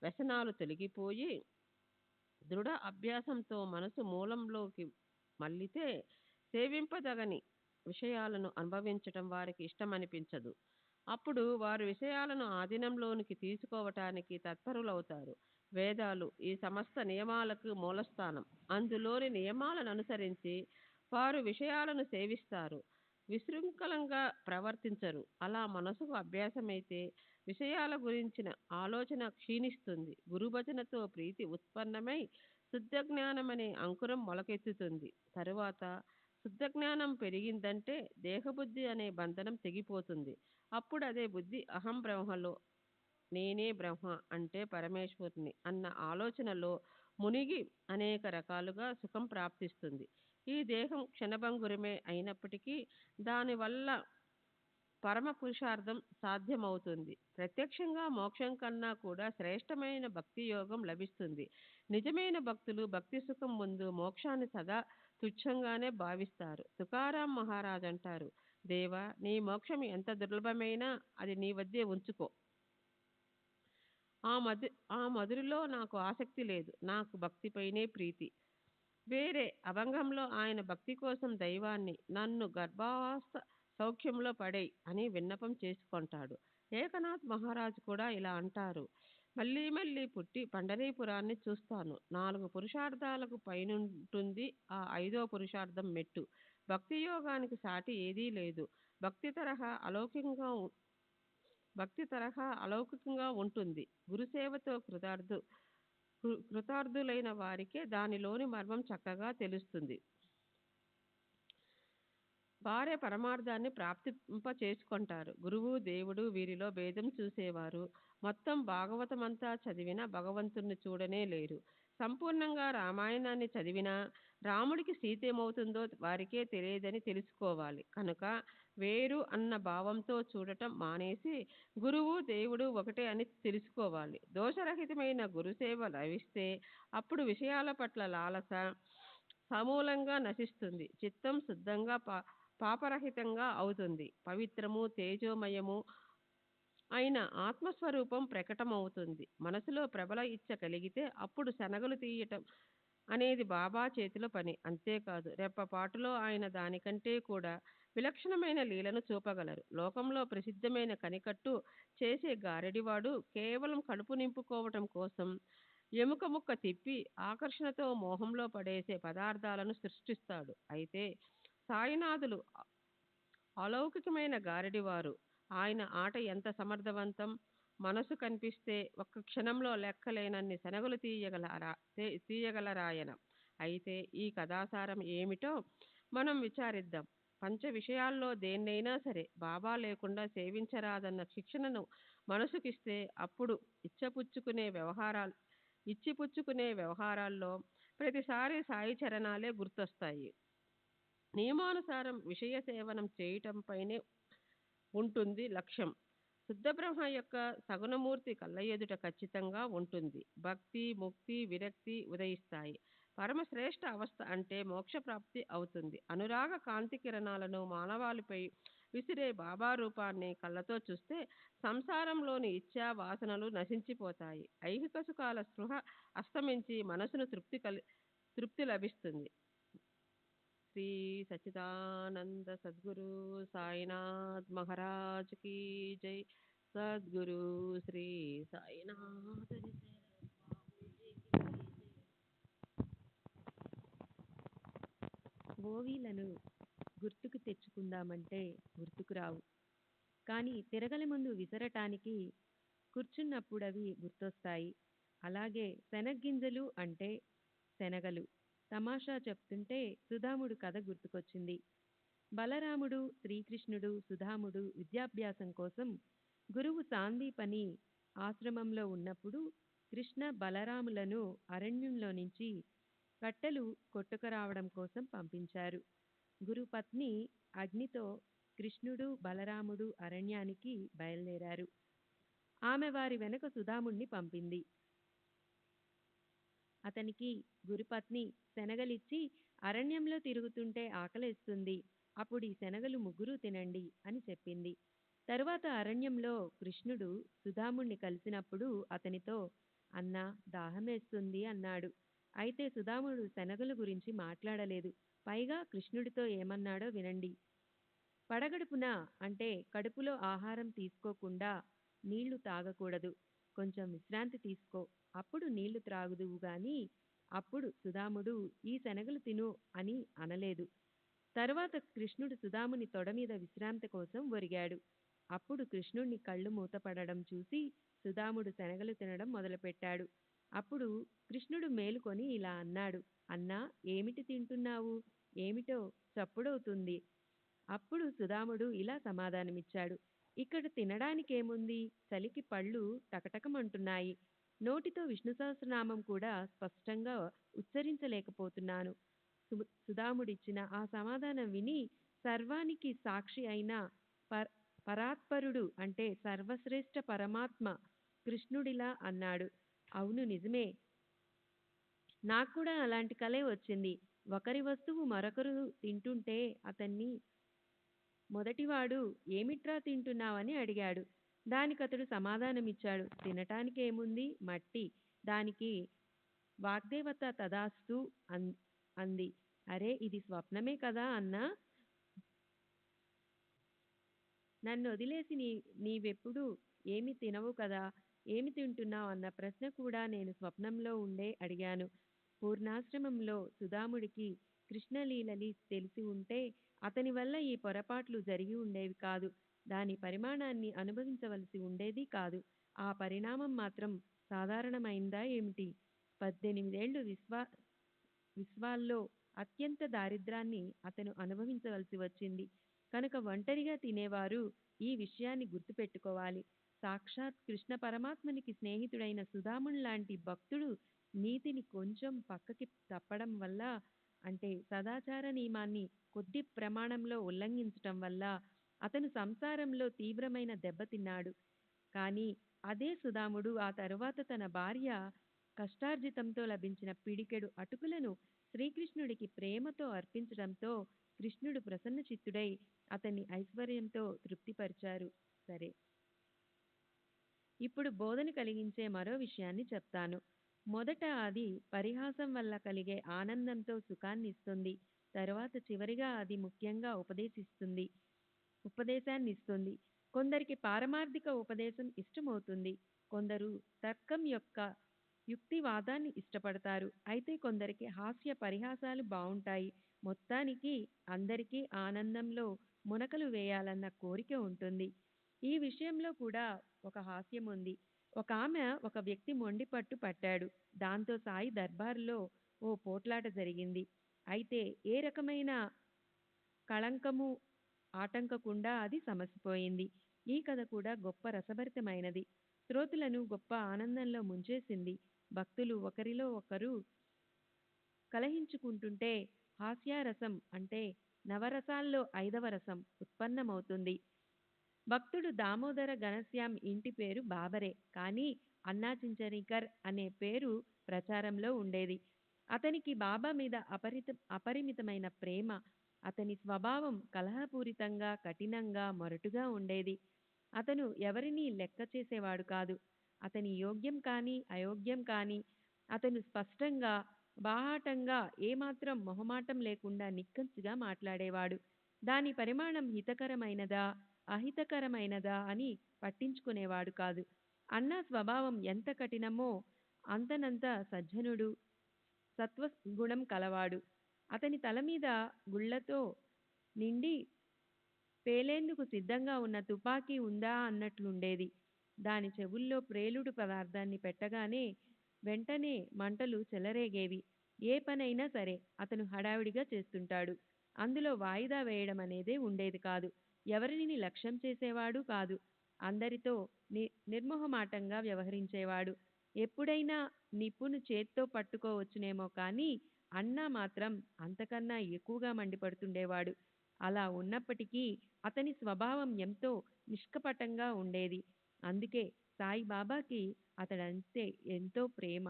వ్యసనాలు తొలగిపోయి దృఢ అభ్యాసంతో మనసు మూలంలోకి మళ్ళితే సేవింపదగని విషయాలను అనుభవించటం వారికి ఇష్టమనిపించదు. అప్పుడు వారు విషయాలను ఆధీనంలోనికి తీసుకోవటానికి తత్పరులవుతారు. వేదాలు ఈ సమస్త నియమాలకు మూలస్థానం. అందులోని నియమాలను అనుసరించి వారు విషయాలను సేవిస్తారు, విశృంఖలంగా ప్రవర్తించరు. అలా మనసుకు అభ్యాసమైతే విషయాల గురించిన ఆలోచన క్షీణిస్తుంది. గురుభజనతో ప్రీతి ఉత్పన్నమై శుద్ధజ్ఞానమనే అంకురం మొలకెత్తుతుంది. తరువాత శుద్ధజ్ఞానం పెరిగిందంటే దేహబుద్ధి అనే బంధనం తెగిపోతుంది. అప్పుడు అదే బుద్ధి అహం బ్రహ్మలో, నేనే బ్రహ్మ అంటే పరమేశ్వరుని అన్న ఆలోచనలో మునిగి అనేక రకాలుగా సుఖం ప్రాప్తిస్తుంది. ఈ దేహం క్షణభంగురమే అయినప్పటికీ దానివల్ల పరమ పురుషార్థం సాధ్యమవుతుంది. ప్రత్యక్షంగా మోక్షం కన్నా కూడా శ్రేష్టమైన భక్తి యోగం లభిస్తుంది. నిజమైన భక్తులు భక్తి సుఖం ముందు మోక్షాన్ని సదా తుచ్చంగానే భావిస్తారు. తుకారాం మహారాజ్ అంటారు, దేవా, నీ మోక్షం ఎంత దుర్లభమైనా అది నీ వద్దే ఉంచుకో. ఆ మధురిలో నాకు ఆసక్తి లేదు, నాకు భక్తిపైనే ప్రీతి. వేరే అభంగంలో ఆయన భక్తి కోసం దైవాన్ని నన్ను గర్భావస్థ సౌఖ్యంలో పడేయ్ అని విన్నపం చేసుకుంటాడు. ఏకనాథ్ మహారాజు కూడా ఇలా అంటారు: మళ్ళీ మళ్ళీ పుట్టి పండరీపురాన్ని చూస్తాను. 4 పురుషార్థాలకు పైనుంటుంది ఆ 5వ పురుషార్థం మెట్టు. భక్తి యోగానికి సాటి ఏదీ లేదు. భక్తి తరహా అలౌకికంగా అలౌకికంగా ఉంటుంది. గురుసేవతో కృతార్థులైన వారికే దానిలోని మర్మం చక్కగా తెలుస్తుంది. వారే పరమార్థాన్ని ప్రాప్తింప చేసుకుంటారు. గురువు, దేవుడు వీరిలో భేదం చూసేవారు మొత్తం భాగవతమంతా చదివినా భగవంతుణ్ణి చూడనే లేరు. సంపూర్ణంగా రామాయణాన్ని చదివినా రాముడికి సీత ఏమవుతుందో వారికే తెలియదని తెలుసుకోవాలి. కనుక వేరు అన్న భావంతో చూడటం మానేసి గురువు, దేవుడు ఒకటే అని తెలుసుకోవాలి. దోషరహితమైన గురుసేవ లభిస్తే అప్పుడు విషయాల పట్ల లాలస సమూలంగా నశిస్తుంది. చిత్తం శుద్ధంగా పాపరహితంగా అవుతుంది. పవిత్రము, తేజోమయము అయిన ఆత్మస్వరూపం ప్రకటమవుతుంది. మనసులో ప్రబల ఇచ్చ కలిగితే అప్పుడు శనగలు తీయటం అనేది బాబా చేతిలో పని. అంతేకాదు, రెప్పపాటులో ఆయన దానికంటే కూడా విలక్షణమైన లీలను చూపగలరు. లోకంలో ప్రసిద్ధమైన కనికట్టు చేసే గారడివాడు కేవలం కడుపు నింపుకోవటం కోసం ఎముక ముక్క తిప్పి ఆకర్షణతో మోహంలో పడేసే పదార్థాలను సృష్టిస్తాడు. అయితే సాయినాథులు అలౌకికమైన గారడివారు. ఆయన ఆట ఎంత సమర్థవంతం! మనసు కనిపిస్తే ఒక్క క్షణంలో లెక్కలేనన్ని శనగలు తీయగలరాయన. అయితే ఈ కథాసారం ఏమిటో మనం విచారిద్దాం. పంచ విషయాల్లో దేన్నైనా సరే బాబా లేకుండా సేవించరాదన్న శిక్షణను మనసుకిస్తే అప్పుడు ఇచ్చిపుచ్చుకునే వ్యవహారాల్లో ప్రతిసారి సాయి చరణాలే గుర్తొస్తాయి. నియమానుసారం విషయ సేవనం చేయటంపైనే ఉంటుంది లక్ష్యం. శుద్ధబ్రహ్మ యొక్క సగుణమూర్తి కళ్ళ ఎదుట ఖచ్చితంగా ఉంటుంది. భక్తి, ముక్తి, విరక్తి ఉదయిస్తాయి. పరమశ్రేష్ఠ అవస్థ అంటే మోక్షప్రాప్తి అవుతుంది. అనురాగ కాంతి కిరణాలను మానవాళిపై విసిరే బాబా రూపాన్ని కళ్ళతో చూస్తే సంసారంలోని ఇచ్ఛా వాసనలు నశించిపోతాయి. ఐహిక సుఖాల స్పృహ అస్తమించి మనసును తృప్తి లభిస్తుంది. శ్రీ సచ్చిదానంద సద్గురు సాయినాథ్ మహారాజ్ కీ జై. సద్గురు శ్రీ సాయినాథ్ ఓవీలను గుర్తుకు తెచ్చుకుందామంటే గుర్తుకు రావు. కానీ తిరగలి ముందు విసరటానికి కూర్చున్నప్పుడు అవి గుర్తొస్తాయి. అలాగే శనగ్గింజలు అంటే శనగలు. తమాషా చెప్తుంటే సుధాముడు కథ గుర్తుకొచ్చింది. బలరాముడు, శ్రీకృష్ణుడు, సుధాముడు విద్యాభ్యాసం కోసం గురువు సాందీపని ఆశ్రమంలో ఉన్నప్పుడు కృష్ణ బలరాములను అరణ్యంలో నుంచి కట్టెలు కొట్టుకురావడం కోసం పంపించారు. గురుపత్ని అగ్నితో కృష్ణుడు, బలరాముడు అరణ్యానికి బయలుదేరారు. ఆమె వారి వెనక సుధాముణ్ణి పంపింది. అతనికి గురుపత్ని శనగలిచ్చి, అరణ్యంలో తిరుగుతుంటే ఆకలేస్తుంది, అప్పుడు ఈ శనగలు ముగ్గురు తినండి అని చెప్పింది. తరువాత అరణ్యంలో కృష్ణుడు సుధాముణ్ణి కలిసినప్పుడు అతనితో అన్నా దాహమేస్తుంది అన్నాడు. అయితే సుధాముడు శనగల గురించి మాట్లాడలేదు. పైగా కృష్ణుడితో ఏమన్నాడో వినండి. పడగడుపున అంటే కడుపులో ఆహారం తీసుకోకుండా నీళ్లు తాగకూడదు. కొంచెం విశ్రాంతి తీసుకో, అప్పుడు నీళ్లు త్రాగుదువు గాని. అప్పుడు సుధాముడు ఈ శనగలు తిను అని అనలేదు. తరువాత కృష్ణుడు సుధాముని తొడ మీద విశ్రాంతి కోసం ఒరిగాడు. అప్పుడు కృష్ణుడిని కళ్ళు మూతపడడం చూసి సుధాముడు శనగలు తినడం మొదలుపెట్టాడు. అప్పుడు కృష్ణుడు మేలుకొని ఇలా అన్నాడు: అన్నా, ఏమిటి తింటున్నావు? ఏమిటో చప్పుడవుతుంది. అప్పుడు సుధాముడు ఇలా సమాధానమిచ్చాడు: ఇక్కడ తినడానికేముంది? చలికి పళ్ళు టకటకమంటున్నాయి. నోటితో విష్ణు సహస్రనామం కూడా స్పష్టంగా ఉచ్చరించలేకపోతున్నాను. సుధాముడిచ్చిన ఆ సమాధానం విని సర్వానికి సాక్షి అయిన పరాత్పరుడు అంటే సర్వశ్రేష్ఠ పరమాత్మ కృష్ణుడిలా అన్నాడు: అవును, నిజమే. నాకు కూడా అలాంటి కలే వచ్చింది. ఒకరి వస్తువు మరొకరు తింటుంటే అతన్ని మొదటివాడు ఏమిట్రా తింటున్నావని అడిగాడు. దానికతడు సమాధానమిచ్చాడు: తినటానికేముంది, మట్టి. దానికి వాగ్దేవత తదాస్తు అంది. అరే, ఇది స్వప్నమే కదా అన్నా. నన్నొదిలేసి నీవెప్పుడూ ఏమి తినవు కదా, ఏమి తింటున్నావు అన్న ప్రశ్న కూడా నేను స్వప్నంలో ఉండే అడిగాను. పూర్ణాశ్రమంలో సుధాముడికి కృష్ణలీలలి తెలిసి ఉంటే అతని వల్ల ఈ పొరపాట్లు జరిగి ఉండేవి కాదు. దాని పరిమాణాన్ని అనుభవించవలసి ఉండేది కాదు. ఆ పరిణామం మాత్రం సాధారణమైందా ఏమిటి? 18 విశ్వాల్లో అత్యంత దారిద్రాన్ని అతను అనుభవించవలసి వచ్చింది. కనుక ఒంటరిగా తినేవారు ఈ విషయాన్ని గుర్తుపెట్టుకోవాలి. సాక్షాత్ కృష్ణ పరమాత్మనికి స్నేహితుడైన సుధామునిలాంటి భక్తుడు నీతిని కొంచెం పక్కకి తప్పడం వల్ల, అంటే సదాచార నియమాన్ని కొద్ది ప్రమాణంలో ఉల్లంఘించటం వల్ల అతను సంసారంలో తీవ్రమైన దెబ్బతిన్నాడు. కానీ అదే సుధాముడు ఆ తరువాత తన భార్య కష్టార్జితంతో లభించిన పిడికెడు అటుకులను శ్రీకృష్ణుడికి ప్రేమతో అర్పించడంతో కృష్ణుడు ప్రసన్నచిత్తుడై అతన్ని ఐశ్వర్యంతో తృప్తిపరిచారు. సరే, ఇప్పుడు బోధన కలిగించే మరో విషయాన్ని చెప్తాను. మొదట అది పరిహాసం వల్ల కలిగే ఆనందంతో సుఖాన్ని ఇస్తుంది. తరువాత చివరిగా అది ముఖ్యంగా ఉపదేశాన్ని ఇస్తుంది. కొందరికి పారమార్థిక ఉపదేశం ఇష్టమవుతుంది. కొందరు తర్కం యొక్క యుక్తివాదాన్ని ఇష్టపడతారు. అయితే కొందరికి హాస్య పరిహాసాలు బావుంటాయి. మొత్తానికి అందరికీ ఆనందంలో మునకలు వేయాలన్న కోరిక ఉంటుంది. ఈ విషయంలో కూడా ఒక హాస్యం ఉంది. ఒకామె ఒక వ్యక్తి మొండి పట్టు పట్టాడు. దాంతో సాయి దర్బారులో ఓ పోట్లాట జరిగింది. అయితే ఏ రకమైన కళంకము ఆటంకకుండా అది సమసిపోయింది. ఈ కథ కూడా గొప్ప రసభరితమైనది. శ్రోతలను గొప్ప ఆనందంలో ముంచేసింది. భక్తులు ఒకరిలో ఒకరు కలహించుకుంటుంటే హాస్యారసం, అంటే నవరసాల్లో 5వ రసం ఉత్పన్నమవుతుంది. భక్తుడు దామోదర ఘనశ్యామ్ ఇంటి పేరు బాబరే, కానీ అన్నా చించరికర్ అనే పేరు ప్రచారంలో ఉండేది. అతనికి బాబా మీద అపరిమితమైన ప్రేమ. అతని స్వభావం కలహపూరితంగా, కఠినంగా, మొరటుగా ఉండేది. అతను ఎవరినీ లెక్క చేసేవాడు కాదు. అతని యోగ్యం కానీ అయోగ్యం కానీ అతను స్పష్టంగా, బాహాటంగా, ఏమాత్రం మొహమాటం లేకుండా నిక్కచ్చిగా మాట్లాడేవాడు. దాని పరిమాణం హితకరమైనదా అహితకరమైనదా అని పట్టించుకునేవాడు కాదు. అన్నా స్వభావం ఎంత కఠినమో అంతనంత సజ్జనుడు, సత్వగుణం కలవాడు. అతని తల మీద గుళ్లతో నిండి పేలేందుకు సిద్ధంగా ఉన్న తుపాకీ ఉందా అన్నట్లుండేది. దాని చెవుల్లో ప్రేలుడు పదార్థాన్ని పెట్టగానే వెంటనే మంటలు చెలరేగేవి. ఏ పనైనా సరే అతను హడావిడిగా చేస్తుంటాడు. అందులో వాయిదా వేయడం అనేదే ఉండేది కాదు. ఎవరిని లక్ష్యం చేసేవాడు కాదు. అందరితో నిర్మోహమాటంగా వ్యవహరించేవాడు. ఎప్పుడైనా నిప్పును చేత్తో పట్టుకోవచ్చునేమో కానీ అన్నా మాత్రం అంతకన్నా ఎక్కువగా మండిపడుతుండేవాడు. అలా ఉన్నప్పటికీ అతని స్వభావం ఎంతో నిష్కపటంగా ఉండేది. అందుకే సాయిబాబాకి అతడంటే ఎంతో ప్రేమ.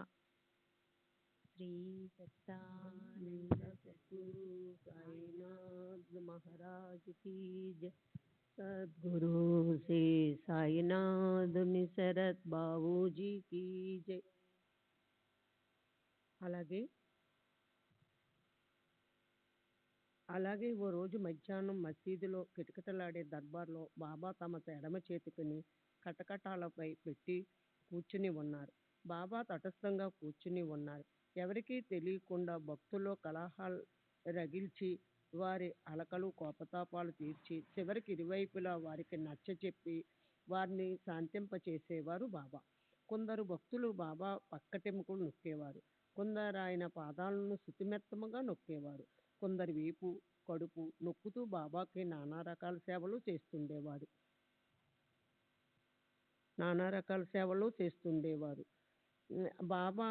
శ్రీ సత్యానంద సద్గురు సాయినాథ్ మహారాజ్ కీ జై. సద్గురు శ్రీ సాయినాథ్ నిసరత్ బాబూజీ కీ జై. అలాగే ఓ రోజు మధ్యాహ్నం మసీదులో కిటకిటలాడే దర్బార్లో బాబా తమ ఎడమ చేతిని కటకటాలపై పెట్టి కూర్చుని ఉన్నారు. బాబా తటస్థంగా కూర్చుని ఉన్నారు. ఎవరికీ తెలియకుండా భక్తుల్లో కలహాలు రగిల్చి, వారి అలకలు కోపతాపాలు తీర్చి, చివరికి ఇరువైపులా వారికి నచ్చచెప్పి వారిని శాంతింపచేసేవారు బాబా. కొందరు భక్తులు బాబా పక్కటెముకలు నొక్కేవారు. కొందరు ఆయన పాదాలను శుతిమెత్తముగా నొక్కేవారు. కొందరు వీపు, కడుపు నొక్కుతూ బాబాకి నానా రకాల సేవలు చేస్తుండేవారు. బాబా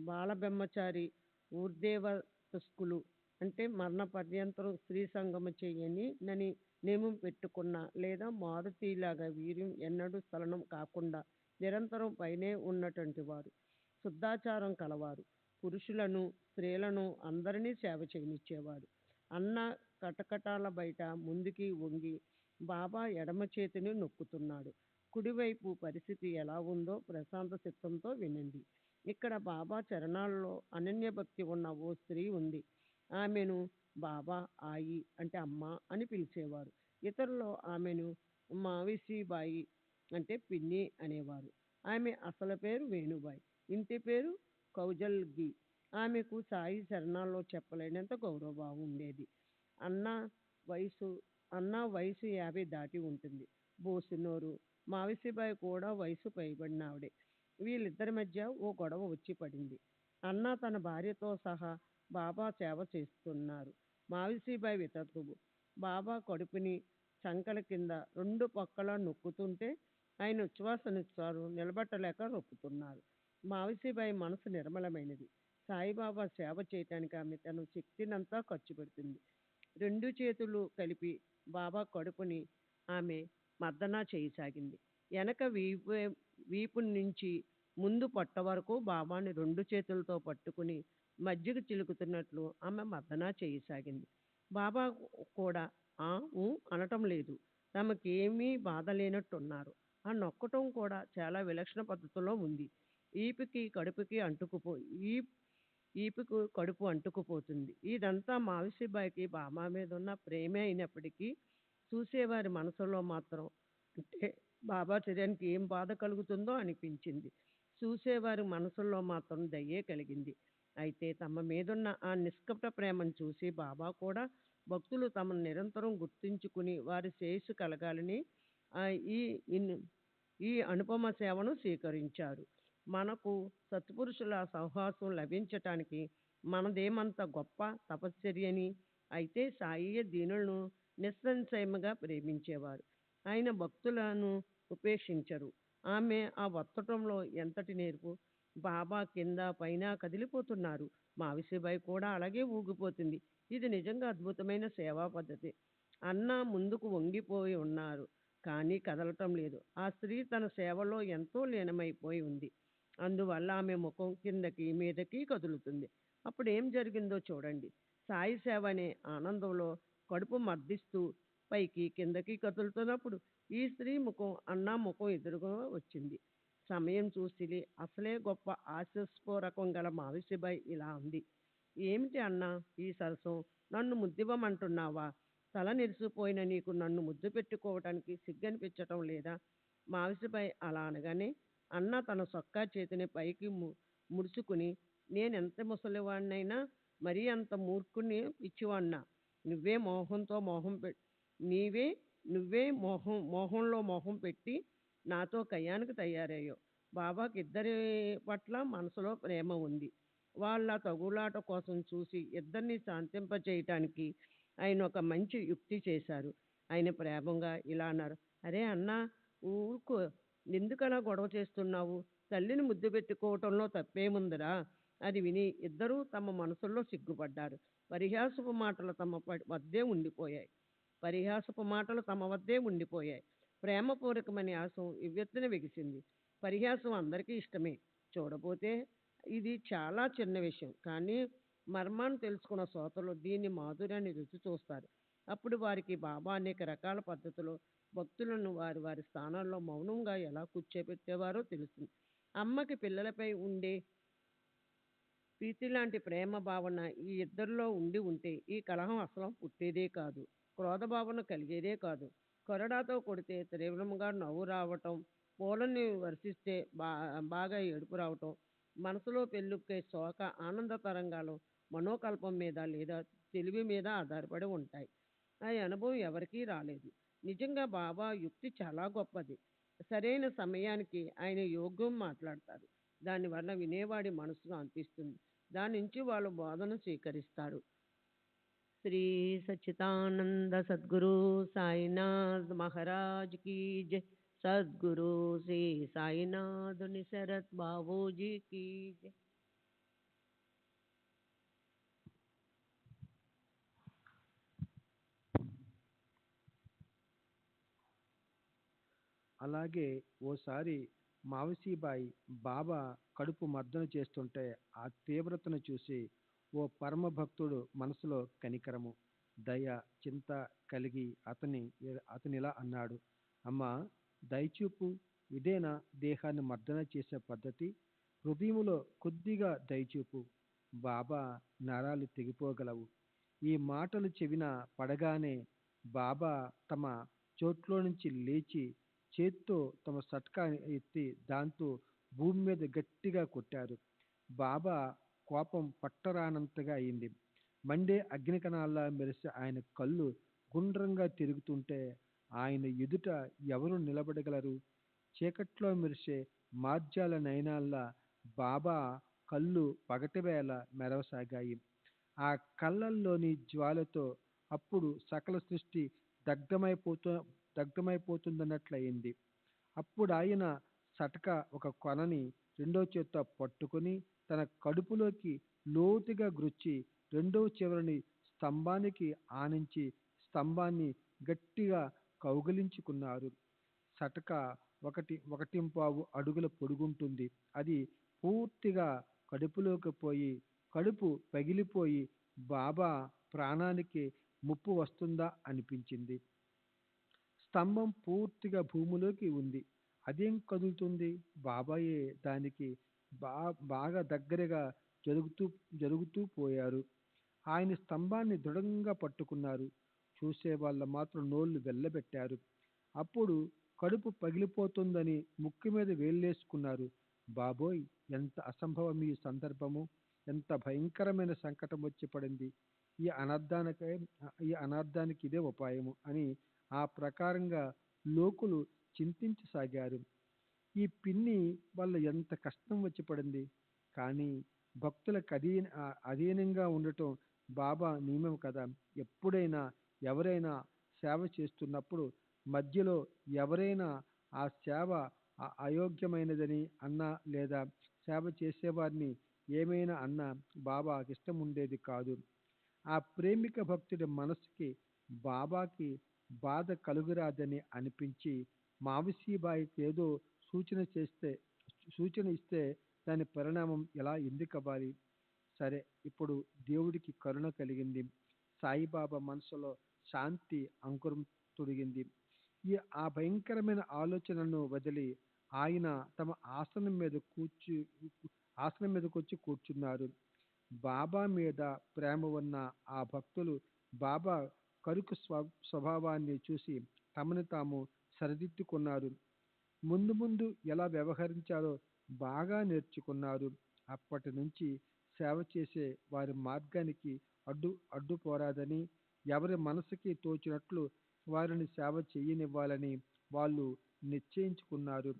బాలబ్రహ్మచారి ఊర్ధ్వతస్కులు, అంటే మరణ పర్యంతరం స్త్రీ సంగమ చేయని నని నియమం పెట్టుకున్న, లేదా మారుతిలాగా వీర్యం ఎన్నడూ స్ఖలనం కాకుండా నిరంతరం పైనే ఉన్నటువంటి వారు. శుద్ధాచారం కలవారు. పురుషులను, స్త్రీలను అందరినీ సేవ చేయనిచ్చేవాడు. అన్న కటకటాల బయట ముందుకి వంగి బాబా ఎడమ చేతిని నొక్కుతున్నాడు. కుడివైపు పరిస్థితి ఎలా ఉందో ప్రశాంత చిత్తంతో వినండి. ఇక్కడ బాబా చరణాల్లో అనన్య భక్తి ఉన్న ఓ స్త్రీ ఉంది. ఆమెను బాబా ఆయి అంటే అమ్మ అని పిలిచేవారు. ఇతరులు ఆమెను మావిసిబాయి అంటే పిన్ని అనేవారు. ఆమె అసలు పేరు వేణుబాయి, ఇంటి పేరు కౌజల్గి. ఆమెకు సాయి చరణాల్లో చెప్పలేనంత గౌరవభావం ఉండేది. అన్న వయసు అన్న వయసు 50 దాటి ఉంటుంది. బోసినోరు. మావిసిబాయి కూడా వయసు పైబడిన ఆవిడే. వీళ్ళిద్దరి మధ్య ఓ గొడవ వచ్చి పడింది. అన్న తన భార్యతో సహా బాబా సేవ చేస్తున్నారు. మావిసిబాయి వితతువు. బాబా కడుపుని చంకల కింద రెండు పక్కల నొక్కుతుంటే ఆయన ఉచ్ఛ్వాసనిచ్చారు నిలబట్టలేక రొప్పుతున్నారు. మావిసిబాయి మనసు నిర్మలమైనది. సాయిబాబా సేవ చేయటానికి ఆమె తన శక్తినంతా ఖర్చు పెడుతుంది. రెండు చేతులు కలిపి బాబా కడుపుని ఆమె మర్దన చేయసాగింది. వెనక వీపు నుంచి ముందు పొట్ట వరకు బాబాని రెండు చేతులతో పట్టుకుని మజ్జిగ చిలుకుతున్నట్లు ఆమె మర్దన చేయసాగింది. బాబా కూడా ఆ ఊ అనటం లేదు. తమకేమీ బాధ లేనట్టున్నారు. ఆ నొక్కటం కూడా చాలా విలక్షణ పద్ధతిలో ఉంది. ఈపుకి కడుపుకి ఈపుకు కడుపు అంటుకుపోతుంది. ఇదంతా మావిసిబాయికి బాబా మీద ఉన్న ప్రేమే అయినప్పటికీ చూసేవారి మనసులో మాత్రం అంటే బాబా చర్యానికి ఏం బాధ కలుగుతుందో అనిపించింది. చూసేవారి మనసుల్లో మాత్రం దయ్యే కలిగింది. అయితే తమ మీదున్న ఆ నిష్కపట ప్రేమను చూసి బాబా కూడా భక్తులు తమను నిరంతరం గుర్తించుకుని వారి శ్రేయస్సు కలగాలని ఆ, ఈ ఇన్- ఈ అనుపమ సేవను స్వీకరించారు. మనకు సత్పురుషుల సహవాసం లభించటానికి మనదేమంత గొప్ప తపశ్చర్యని. అయితే సాయి దీనులను నిస్సంశయముగా ప్రేమించేవారు. ఆయన భక్తులను ఉపేక్షించరు. ఆమె ఆ ఒత్తటంలో ఎంతటి నేర్పు. బాబా కింద పైన కదిలిపోతున్నారు. మావిసిబాయి కూడా అలాగే ఊగిపోతుంది. ఇది నిజంగా అద్భుతమైన సేవా పద్ధతి. అన్న ముందుకు వంగిపోయి ఉన్నారు, కానీ కదలటం లేదు. ఆ స్త్రీ తన సేవలో ఎంతో లీనమైపోయి ఉంది. అందువల్ల ఆమె ముఖం కిందకి మీదకి కదులుతుంది. అప్పుడు ఏం జరిగిందో చూడండి. సాయి సేవ అనే ఆనందంలో కడుపు మర్దిస్తూ పైకి కిందకి కదులుతున్నప్పుడు ఈ స్త్రీ ముఖం అన్నా ముఖం ఎదురుగా వచ్చింది. సమయం చూసి అసలే గొప్ప ఆశస్ఫోరకం గల మావిసిబాయి ఇలా ఉంది. ఏమిటి అన్నా ఈ సరసం? నన్ను ముద్దివ్వమంటున్నావా? తల నెరిసిపోయిన నీకు నన్ను ముద్దు పెట్టుకోవటానికి సిగ్గనిపించటం లేదా? మావిసిబాయి అలా అనగానే అన్న తన సొక్కా చేతిని పైకి ముడుచుకుని, నేనెంత ముసలివాడినైనా మరీ అంత మూర్ఖుని పిచ్చివాడినా? నువ్వే మోహంతో మోహం నీవే నువ్వే మోహంలో మోహం పెట్టి నాతో కయ్యానికి తయారయ్యావు. బాబాకి ఇద్దరి పట్ల మనసులో ప్రేమ ఉంది. వాళ్ళ తగులాట కోసం చూసి ఇద్దరిని శాంతింపచేయటానికి ఆయన ఒక మంచి యుక్తి చేశారు. ఆయన ప్రేమగా ఇలా అన్నారు. అరే అన్నా, ఊరుకో, ఎందుకలా గొడవ చేస్తున్నావు? తల్లిని ముద్దు పెట్టుకోవటంలో తప్పేముందిరా? అది విని ఇద్దరూ తమ మనసుల్లో సిగ్గుపడ్డారు. పరిహాసపు మాటలు తమ వద్దే ఉండిపోయాయి. ప్రేమపూర్వకమైన ఆశం ఇవ్వెత్తున వెగిసింది. పరిహాసం అందరికీ ఇష్టమే. చూడబోతే ఇది చాలా చిన్న విషయం, కానీ మర్మాన్ని తెలుసుకున్న శ్రోతలు దీని మాధుర్యాన్ని రుచి చూస్తారు. అప్పుడు వారికి బాబా అనేక రకాల పద్ధతులు భక్తులను వారి వారి స్థానాల్లో మౌనంగా ఎలా కూర్చోబెట్టేవారో తెలుస్తుంది. అమ్మకి పిల్లలపై ఉండే ప్రీతి లాంటి ప్రేమ భావన ఈ ఇద్దరిలో ఉంటే ఈ కలహం అసలు పుట్టేదే కాదు. క్రోధ భావన కలిగేదే కాదు. కొరడాతో కొడితే తీవ్రంగా నవ్వు రావటం, పూలని వర్షిస్తే బాగా ఏడుపు రావటం, మనసులో పెళ్ళుకే శోక ఆనంద తరంగాలు మనోకల్పం మీద లేదా తెలివి మీద ఆధారపడి ఉంటాయి. ఆ అనుభవం ఎవరికీ రాలేదు. నిజంగా బాబా యుక్తి చాలా గొప్పది. సరైన సమయానికి ఆయన యోగ్యం మాట్లాడతారు. దానివల్ల వినేవాడి మనసును అనిపిస్తుంది. దాని నుంచి వాళ్ళు బోధన స్వీకరిస్తారు. శ్రీ సచ్చిదానంద సద్గురు సాయినాథ్ మహారాజ్ की जय. सद्गुरु श्री साईनाथ निसरत बाबूजी की जय. అలాగే ఓసారి మావసీబాయి బాబా కడుపు మర్దన చేస్తుంటే ఆ తీవ్రతను చూసి ఓ పరమ భక్తుడు మనసులో కనికరము, దయ, చింత కలిగి అతనిలా అన్నాడు. అమ్మా, దయచూపు, ఇదేనా దేహాన్ని మర్దన చేసే పద్ధతి? హృదయములో కొద్దిగా దయచూపు, బాబా నరాలు తెగిపోగలవు. ఈ మాటలు చెవిన పడగానే బాబా తమ చోట్లో నుంచి లేచి చేత్తో తమ సట్కా ఎత్తి దాంతో భూమి మీద గట్టిగా కొట్టారు. బాబా కోపం పట్టరానంతగా అయింది. మండే అగ్నికణాల్లా మెరిసే ఆయన కళ్ళు గుండ్రంగా తిరుగుతుంటే ఆయన ఎదుట ఎవరు నిలబడగలరు? చీకట్లో మెరిసే మార్జాల నయనాల్లా బాబా కళ్ళు పగటివేళ మెరవసాగాయి. ఆ కళ్ళల్లోని జ్వాలతో అప్పుడు సకల సృష్టి దగ్ధమైపోతూ దగ్ధమైపోతుందన్నట్లయింది. అప్పుడు ఆయన సటక ఒక కొనని రెండో చేత్తో పట్టుకొని తన కడుపులోకి లోతుగా గుచ్చి రెండవ చివరిని స్తంభానికి ఆనించి స్తంభాన్ని గట్టిగా కౌగిలించుకున్నారు. సటక ఒకటింపావు అడుగుల పొడుగుంటుంది. అది పూర్తిగా కడుపులోకి పోయి కడుపు పగిలిపోయి బాబా ప్రాణానికి ముప్పు వస్తుందా అనిపించింది. స్తంభం పూర్తిగా భూమిలోకి ఉంది. అదేం కదులుతుంది? బాబాయే దానికి బాగా దగ్గరగా జరుగుతూ జరుగుతూ పోయారు. ఆయన స్తంభాన్ని దృఢంగా పట్టుకున్నారు. చూసే వాళ్ళ మాత్రం నోళ్లు వెళ్ళబెట్టారు. అప్పుడు కడుపు పగిలిపోతుందని ముక్కు మీద వేళ్ళేసుకున్నారు. బాబోయ్, ఎంత అసంభవం ఈ సందర్భము! ఎంత భయంకరమైన సంకటం వచ్చి పడింది! ఈ అనర్థానికి ఇదే ఉపాయము అని ఆ ప్రకారంగా లోకులు చింతించసాగారు. ఈ పిన్ని వల్ల ఎంత కష్టం వచ్చి పడింది. కానీ భక్తులకు అధీనంగా ఉండటం బాబా నియమం కదా. ఎప్పుడైనా ఎవరైనా సేవ చేస్తున్నప్పుడు మధ్యలో ఎవరైనా ఆ సేవ అయోగ్యమైనదని అన్నా లేదా సేవ చేసేవారిని ఏమైనా అన్నా బాబాకి ఇష్టం ఉండేది కాదు. ఆ ప్రేమిక భక్తుడి మనసుకి బాబాకి బాధ కలుగురాదని అనిపించి మావసీబాయికి ఏదో సూచన ఇస్తే దాని పరిణామం ఎలా ఎందుకవ్వాలి? సరే, ఇప్పుడు దేవుడికి కరుణ కలిగింది. సాయిబాబా మనసులో శాంతి అంకురం తొడిగింది. ఆ భయంకరమైన ఆలోచనను వదిలి ఆయన తమ ఆసనం మీదకొచ్చి కూర్చున్నారు. బాబా మీద ప్రేమ ఉన్న ఆ భక్తులు బాబా కరుకు స్వభావాన్ని చూసి తమను తాము సరిదిద్దుకున్నారు. ముందు ముందు ఎలా వ్యవహరించాలో బాగా నేర్చుకున్నారు. అప్పటి నుంచి సేవ చేసే వారి మార్గానికి అడ్డుపోరాదని, ఎవరి మనసుకి తోచినట్లు వారిని సేవ చేయనివ్వాలని వాళ్ళు నిశ్చయించుకున్నారు.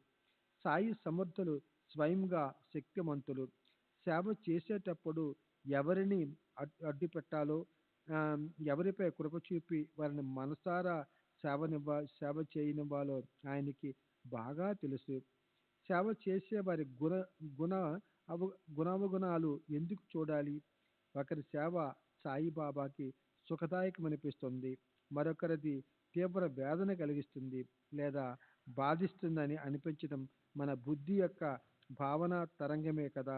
సాయి సమర్థులు స్వయంగా శక్తిమంతులు. సేవ చేసేటప్పుడు ఎవరిని అడ్డు పెట్టాలో, ఎవరిపై కృప చూపి వారిని మనసారా సేవ చేయనివ్వాలో ఆయనకి బాగా తెలుసు. సేవ చేసే వారి గుణావగుణాలు ఎందుకు చూడాలి? ఒకరి సేవ సాయిబాబాకి సుఖదాయకమనిపిస్తుంది, మరొకరిది తీవ్ర వేదన కలిగిస్తుంది లేదా బాధిస్తుందని అనిపించడం మన బుద్ధి యొక్క భావన తరంగమే కదా.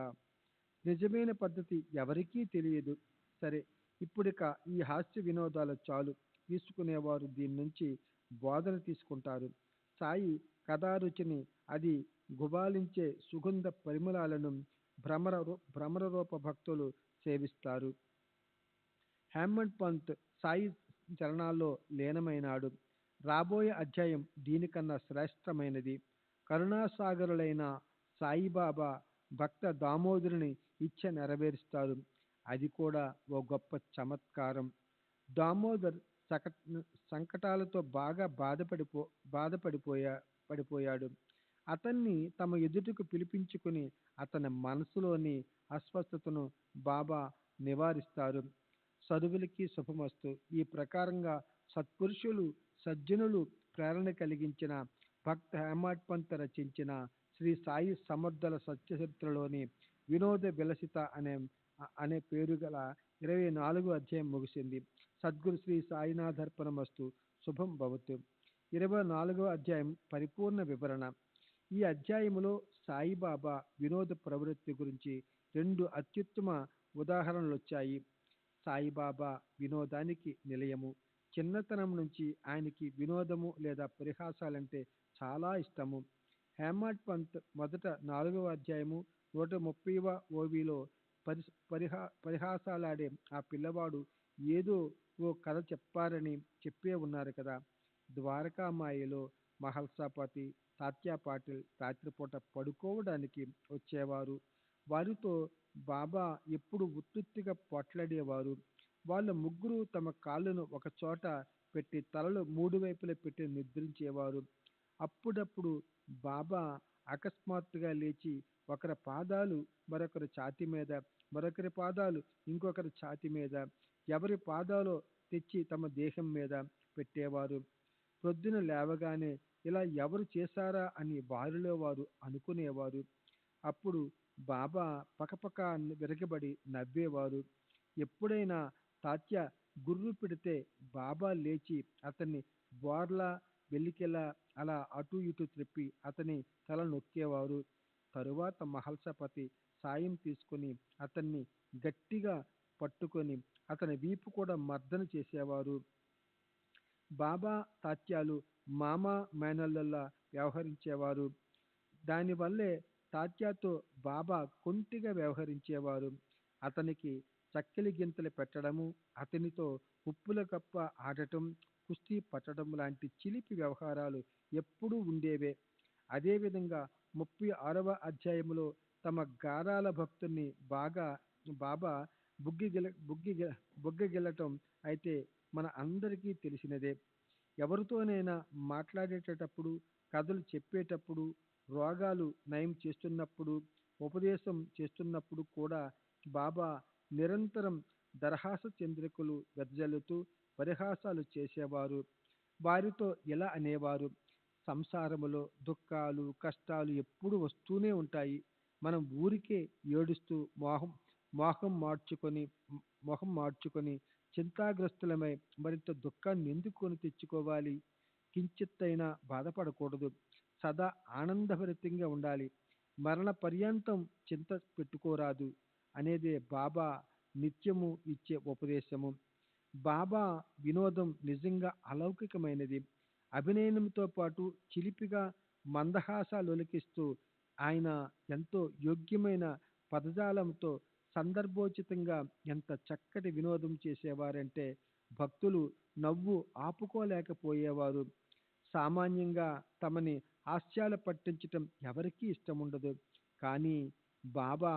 నిజమైన పద్ధతి ఎవరికీ తెలియదు. సరే, ఇప్పుడిక ఈ హాస్య వినోదాలు చాలు. తీసుకునేవారు దీని నుంచి బోధన తీసుకుంటారు. సాయి కథారుచిని, అది గుబాలించే సుగంధ పరిమళాలను భ్రమర రూప భక్తులు సేవిస్తారు. హేమంత్ పంత్ సాయి చరణాల్లో లీనమైనాడు. రాబోయే అధ్యాయం దీనికన్నా శ్రేష్టమైనది. కరుణాసాగరులైన సాయిబాబా భక్త దామోదరుని ఇచ్చ నెరవేరుస్తారు. అది కూడా ఓ గొప్ప చమత్కారం. దామోదర్ సంకటాలతో బాగా పడిపోయాడు. అతన్ని తమ ఎదుటకు పిలిపించుకుని అతని మనసులోని అస్వస్థతను బాబా నివారిస్తారు. సర్వులకి శుభమస్తు. ఈ ప్రకారంగా సత్పురుషులు సజ్జనులు ప్రేరణ కలిగించిన భక్త హేమాడ్ పంత్ రచించిన శ్రీ సాయి సమర్థుల సత్యచరిత్రలోని వినోద విలసిత అనే పేరు గల 24వ అధ్యాయం ముగిసింది. సద్గురు శ్రీ సాయినాథర్పణమస్తు. శుభం భవతు. 24వ అధ్యాయం పరిపూర్ణ వివరణ. ఈ అధ్యాయములో సాయిబాబా వినోద ప్రవృత్తి గురించి 2 అత్యుత్తమ ఉదాహరణలు వచ్చాయి. సాయిబాబా వినోదానికి నిలయము. చిన్నతనం నుంచి ఆయనకి వినోదము లేదా పరిహాసాలంటే చాలా ఇష్టము. హేమాడ్ పంత్ మొదట 4వ అధ్యాయము 130వ ఓవిలో పరిహాసాలాడే ఆ పిల్లవాడు ఏదో ఓ కథ చెప్పారని చెప్పే ఉన్నారు కదా. ద్వారకామాయిలో మహల్సాపతి, తాత్యా పాటిల్ రాత్రిపూట పడుకోవడానికి వచ్చేవారు. వారితో బాబా ఎప్పుడు ఉత్తుత్తిగా పోట్లాడేవారు. వాళ్ళ ముగ్గురు తమ కాళ్ళను ఒక చోట పెట్టి తలలు మూడు వైపులా పెట్టి నిద్రించేవారు. అప్పుడప్పుడు బాబా అకస్మాత్తుగా లేచి ఒకరి పాదాలు మరొకరి ఛాతీ మీద, మరొకరి పాదాలు ఇంకొకరి ఛాతీ మీద, ఎవరి పాదాలో తెచ్చి తమ దేహం మీద పెట్టేవారు. ప్రొద్దున లేవగానే ఇలా ఎవరు చేశారా అని వారిలో వారు అనుకునేవారు. అప్పుడు బాబా పకపక విరగబడి నవ్వేవారు. ఎప్పుడైనా తాత్య గుర్రు పెడితే బాబా లేచి అతన్ని బోర్లా వెల్లికెలా అలా అటు ఇటు త్రిప్పి అతని తల నొక్కేవారు. తరువాత మహల్సపతి సాయం తీసుకుని అతన్ని గట్టిగా పట్టుకొని అతని వీపు కూడా మర్దన చేసేవారు. బాబా తాత్యాలు మామ మేనల్లా వ్యవహరించేవారు. దానివల్లే తాత్యాతో బాబా కొంటిగా వ్యవహరించేవారు. అతనికి చక్కెలి గింతలు పెట్టడము, అతనితో ఉప్పుల కప్ప ఆడటం, కుస్తీ పట్టడం లాంటి చిలిపి వ్యవహారాలు ఎప్పుడూ ఉండేవే. అదేవిధంగా 36వ అధ్యాయంలో తమ గారాల భక్తుల్ని బాబా బుగ్గగిల్లటం అయితే మన అందరికీ తెలిసినదే. ఎవరితోనైనా మాట్లాడేటప్పుడు, కథలు చెప్పేటప్పుడు, రోగాలు నయం చేస్తున్నప్పుడు, ఉపదేశం చేస్తున్నప్పుడు కూడా బాబా నిరంతరం దరహాస చంద్రికలు వెదజల్లుతూ పరిహాసాలు చేసేవారు. వారితో ఇలా అనేవారు: సంసారములో దుఃఖాలు, కష్టాలు ఎప్పుడు వస్తూనే ఉంటాయి. మనం ఊరికే ఏడుస్తూ మొహం మార్చుకొని చింతాగ్రస్తులమై మరింత దుఃఖాన్ని ఎందుకు కొని తెచ్చుకోవాలి? కించిత్తైనా బాధపడకూడదు. సదా ఆనందభరితంగా ఉండాలి. మరణ పర్యంతం చింత పెట్టుకోరాదు అనేదే బాబా నిత్యము ఇచ్చే ఉపదేశము. బాబా వినోదం నిజంగా అలౌకికమైనది. అభినయంతో పాటు చిలిపిగా మందహాసాలొలికిస్తూ ఆయన ఎంతో యోగ్యమైన పదజాలంతో సందర్భోచితంగా ఎంత చక్కటి వినోదం చేసేవారంటే భక్తులు నవ్వు ఆపుకోలేకపోయేవారు. సామాన్యంగా తమని హాస్యాలు పట్టించటం ఎవరికీ ఇష్టముండదు. కానీ బాబా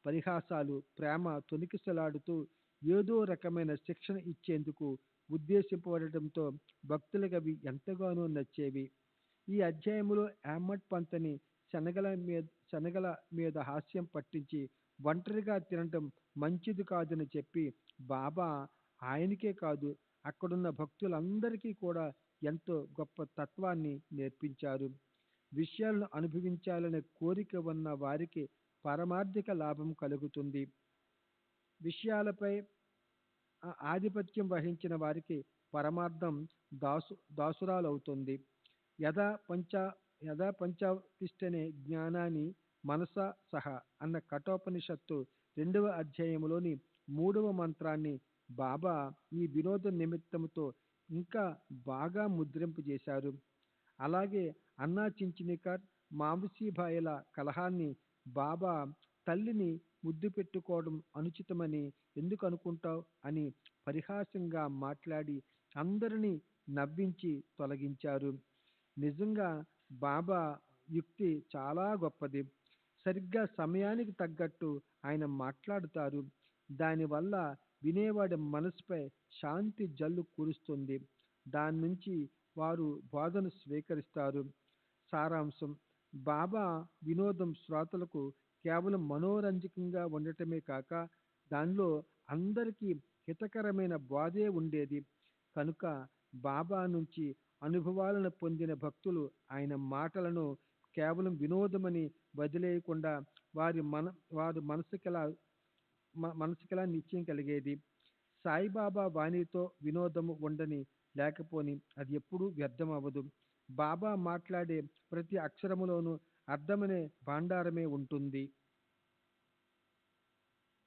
పరిహాసాలు ప్రేమ తొణికిసలాడుతూ ఏదో రకమైన శిక్షణ ఇచ్చేందుకు ఉద్దేశింపబడటంతో భక్తులకు అవి ఎంతగానో నచ్చేవి. ఈ అధ్యాయంలో అహ్మద్ పంతని శనగల మీద హాస్యం పట్టించి ఒంటరిగా తినటం మంచిది కాదని చెప్పి బాబా ఆయనకే కాదు అక్కడున్న భక్తులందరికీ కూడా ఎంతో గొప్ప తత్వాన్ని నేర్పించారు. విషయాలను అనుభవించాలనే కోరిక ఉన్న వారికి పారమార్థిక లాభం కలుగుతుంది. విషయాలపై ఆధిపత్యం వహించిన వారికి పరమార్థం దాసురాలవుతుంది. యథా పంచతిష్టనే జ్ఞానాన్ని మనసా సహా అన్న కఠోపనిషత్తు 2వ అధ్యాయంలోని 3వ మంత్రాన్ని బాబా ఈ వినోద నిమిత్తంతో ఇంకా బాగా ముద్రింపజేశారు. అలాగే అన్నా చించినికర్, మావసీభాయిల కలహాన్ని బాబా తల్లిని ముద్దు పెట్టుకోవడం అనుచితమని ఎందుకు అనుకుంటావు అని పరిహాసంగా మాట్లాడి అందరినీ నవ్వించి తొలగించారు. నిజంగా బాబా యుక్తి చాలా గొప్పది. సరిగ్గా సమయానికి తగ్గట్టు ఆయన మాట్లాడుతారు. దానివల్ల వినేవాడి మనసుపై శాంతి జల్లు కురుస్తుంది. దాని నుంచి వారు బోధన స్వీకరిస్తారు. సారాంశం: బాబా వినోదం శ్రోతలకు కేవలం మనోరంజకంగా ఉండటమే కాక దానిలో అందరికీ హితకరమైన బోధే ఉండేది. కనుక బాబా నుంచి అనుభవాలను పొందిన భక్తులు ఆయన మాటలను కేవలం వినోదమని వదిలేయకుండా వారి మనసుకెలా నిశ్చయం కలిగేది. సాయిబాబా వాణితో వినోదము ఉండని లేకపోని అది ఎప్పుడూ వ్యర్థం అవ్వదు. బాబా మాట్లాడే ప్రతి అక్షరములోనూ అర్థమనే భాండారమే ఉంటుంది.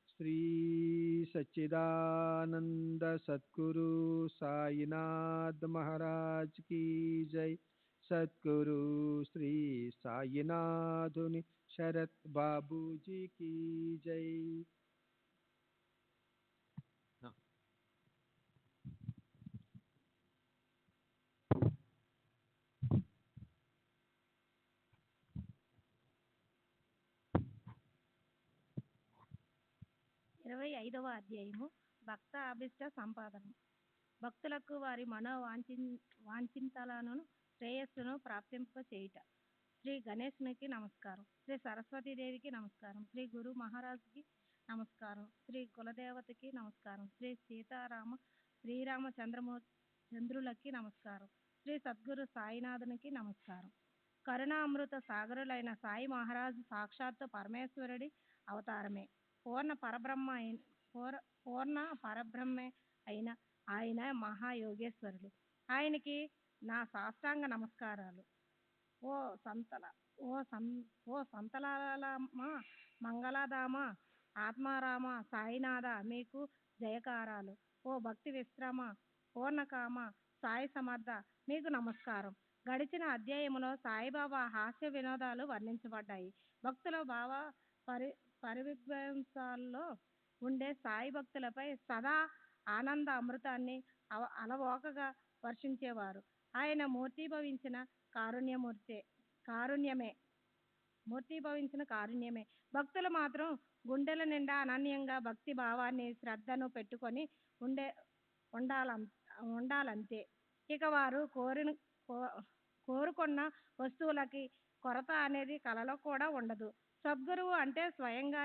శ్రీ సచ్చిదానంద సద్గురు సాయినాథ్ మహారాజ్ కీ జై. సద్గురు శ్రీ సాయినాథుని శరత్ బాబూజీకి జై. 25వ అధ్యాయము భక్త అభిష్ట సంపాదన. భక్తులకు వారి వాంఛితాలను శ్రేయస్సును ప్రాప్తింప చేయుట. శ్రీ గణేశునికి నమస్కారం. శ్రీ సరస్వతీదేవికి నమస్కారం. శ్రీ గురు మహారాజ్కి నమస్కారం. శ్రీ కులదేవతకి నమస్కారం. శ్రీ శ్రీరామచంద్రులకి నమస్కారం. శ్రీ సద్గురు సాయినాథునికి నమస్కారం. కరుణామృత సాగరులైన సాయి మహారాజు సాక్షాత్తు పరమేశ్వరుడి అవతారమే. పూర్ణ పరబ్రహ్మే అయిన ఆయన మహాయోగేశ్వరుడు. ఆయనకి నా సాష్టాంగ నమస్కారాలు. ఓ సంతలామ, మంగళధామ, ఆత్మారామ, సాయినాథ మీకు జయకారాలు. ఓ భక్తి విశ్రమ, పూర్ణకామ, సాయి సమర్థ మీకు నమస్కారం. గడిచిన అధ్యాయములో సాయిబాబా హాస్య వినోదాలు వర్ణించబడ్డాయి. భక్తుల భావ పరివిధ్వంసాల్లో ఉండే సాయి భక్తులపై సదా ఆనంద అమృతాన్ని అలవోకగా వర్షించేవారు. ఆయన మూర్తీభవించిన కారుణ్యమే. భక్తులు మాత్రం గుండెల నిండా అనన్యంగా భక్తి భావాన్ని శ్రద్ధను పెట్టుకొని ఉండాలంతే. ఇక వారు కోరుకున్న వస్తువులకి కొరత అనేది కలలో కూడా ఉండదు. సద్గురువు అంటే స్వయంగా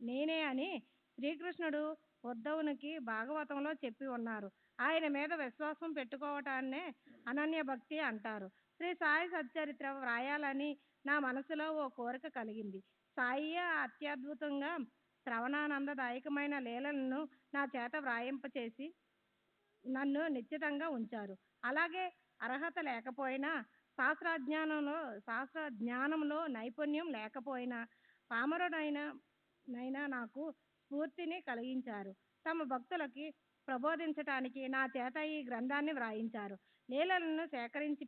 నేనే అని శ్రీకృష్ణుడు ఉద్ధవునికి భాగవతంలో చెప్పి ఉన్నారు. ఆయన మీద విశ్వాసం పెట్టుకోవటాన్నే అనన్య భక్తి అంటారు. శ్రీ సాయి సచ్చరిత్ర వ్రాయాలని నా మనసులో ఓ కోరిక కలిగింది. సాయియే అత్యద్భుతంగా శ్రవణానందదాయకమైన లీలలను నా చేత వ్రాయింపచేసి నన్ను నిశ్చితంగా ఉంచారు. అలాగే అర్హత లేకపోయినా, శాస్త్రజ్ఞానంలో నైపుణ్యం లేకపోయినా, పామరుడైనా నాకు స్ఫూర్తిని కలిగించారు. తమ భక్తులకి ప్రబోధించటానికి నా చేత ఈ గ్రంథాన్ని వ్రాయించారు. లీలలను సేకరించి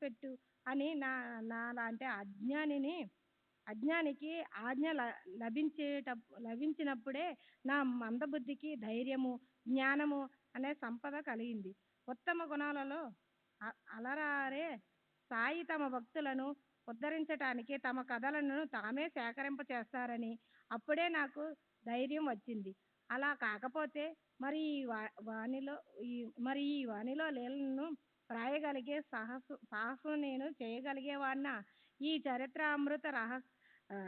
పెట్టు అని నాలాంటి అజ్ఞానికి ఆజ్ఞ లభించినప్పుడే నా మందబుద్ధికి ధైర్యము, జ్ఞానము అనే సంపద కలిగింది. ఉత్తమ గుణాలలో అలరారే సాయి తమ భక్తులను ఉద్ధరించటానికి తమ కథలను తామే సేకరింపచేస్తారని అప్పుడే నాకు ధైర్యం వచ్చింది. అలా కాకపోతే మరి ఈ వాణిలో లీలలను వ్రాయగలిగే సాహసం నేను చేయగలిగేవాడినా? ఈ చరిత్రామృత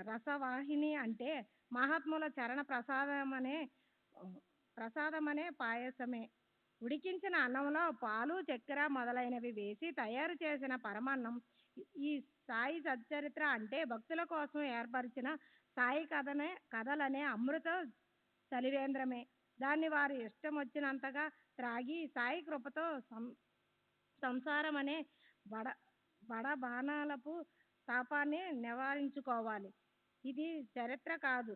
రసవాహిని అంటే మహాత్ముల చరణ ప్రసాదమనే పాయసమే. ఉడికించిన అన్నంలో పాలు, చక్కెర మొదలైనవి వేసి తయారు చేసిన పరమాన్నం. ఈ సాయి సచ్చరిత్ర అంటే భక్తుల కోసం ఏర్పరిచిన సాయి కథలనే అమృత చలివేంద్రమే. దాన్ని వారు ఇష్టం వచ్చినంతగా త్రాగి సాయి కృపతో సంసారం అనే బడబానలపు తాపాన్ని నివారించుకోవాలి. ఇది చరిత్ర కాదు,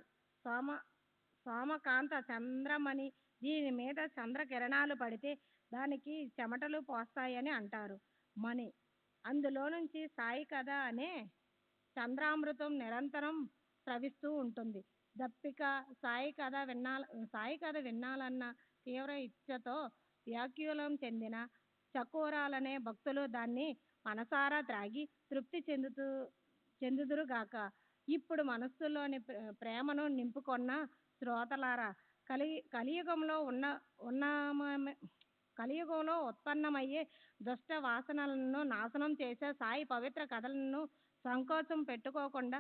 సోమకాంత చంద్రమణి. దీని మీద చంద్రకిరణాలు పడితే దానికి చెమటలు పోస్తాయని అంటారు. మణి అందులో నుంచి సాయి కథ అనే చంద్రామృతం నిరంతరం స్రవిస్తూ ఉంటుంది. దప్పిక సాయి కథ వినాలన్న తీవ్ర ఇచ్ఛతో వ్యాకులం చెందిన చకోరాలనే భక్తులు దాన్ని మనసారా త్రాగి తృప్తి చెందుదురుగాక. ఇప్పుడు మనస్సులోని ప్రేమను నింపుకొన్న శ్రోతలారా, కలియుగంలో ఉత్పన్నమయ్యే దుష్ట వాసనలను నాశనం చేసే సాయి పవిత్ర కథలను సంకోచం పెట్టుకోకుండా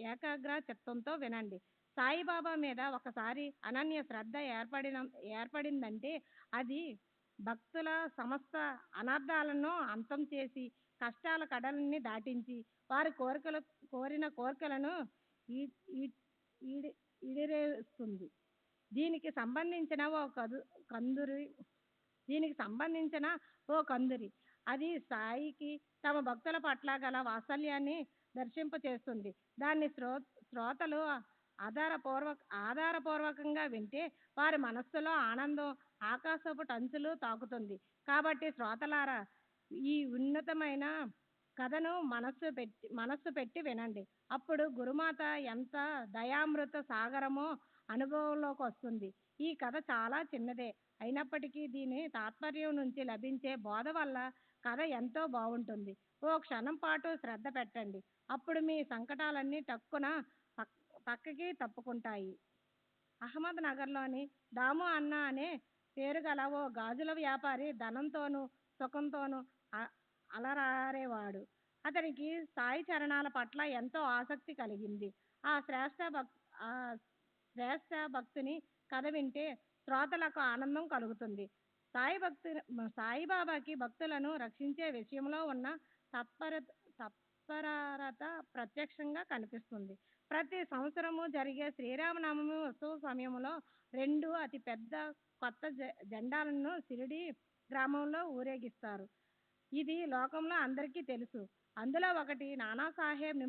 ఏకాగ్ర చిత్తంతో వినండి. సాయిబాబా మీద ఒకసారి అనన్య శ్రద్ధ ఏర్పడిందంటే అది భక్తుల సమస్త అనర్థాలను అంతం చేసి కష్టాల కడలిని దాటించి వారి కోరిన కోరికలను ఈడేరుస్తుంది. దీనికి సంబంధించిన ఓ కందురి అది సాయికి తమ భక్తుల పట్ల గల వాత్సల్యాన్ని దర్శింపచేస్తుంది. దాన్ని శ్రోతలు ఆధారపూర్వకంగా వింటే వారి మనస్సులో ఆనందం ఆకాశపు టంచులు తాకుతుంది. కాబట్టి శ్రోతలారా, ఈ ఉన్నతమైన కథను మనస్సు పెట్టి వినండి. అప్పుడు గురుమాత ఎంత దయామృత సాగరమో అనుభవంలోకి వస్తుంది. ఈ కథ చాలా చిన్నదే అయినప్పటికీ దీని తాత్పర్యం నుంచి లభించే బోధ వల్ల కథ ఎంతో బాగుంటుంది. ఓ క్షణం పాటు శ్రద్ధ పెట్టండి. అప్పుడు మీ సంకటాలన్నీ టక్కున పక్కకి తప్పుకుంటాయి. అహ్మద్ నగర్లోని దాము అన్న అనే పేరు గల ఓ గాజుల వ్యాపారి ధనంతోనూ సుఖంతోనూ అలరారేవాడు. అతనికి సాయి చరణాల పట్ల ఎంతో ఆసక్తి కలిగింది. ఆ శ్రేష్ఠ భక్తుని కథ వింటే శ్రోతలకు ఆనందం కలుగుతుంది. సాయిబాబాకి భక్తులను రక్షించే విషయంలో ఉన్న తత్పరత ప్రత్యక్షంగా కనిపిస్తుంది. ప్రతి సంవత్సరము జరిగే శ్రీరామనవమి ఉత్సవ సమయంలో 2 అతి పెద్ద కొత్త జెండాలను షిరిడీ గ్రామంలో ఊరేగిస్తారు. ఇది లోకంలో అందరికీ తెలుసు. అందులో ఒకటి నానాసాహెబ్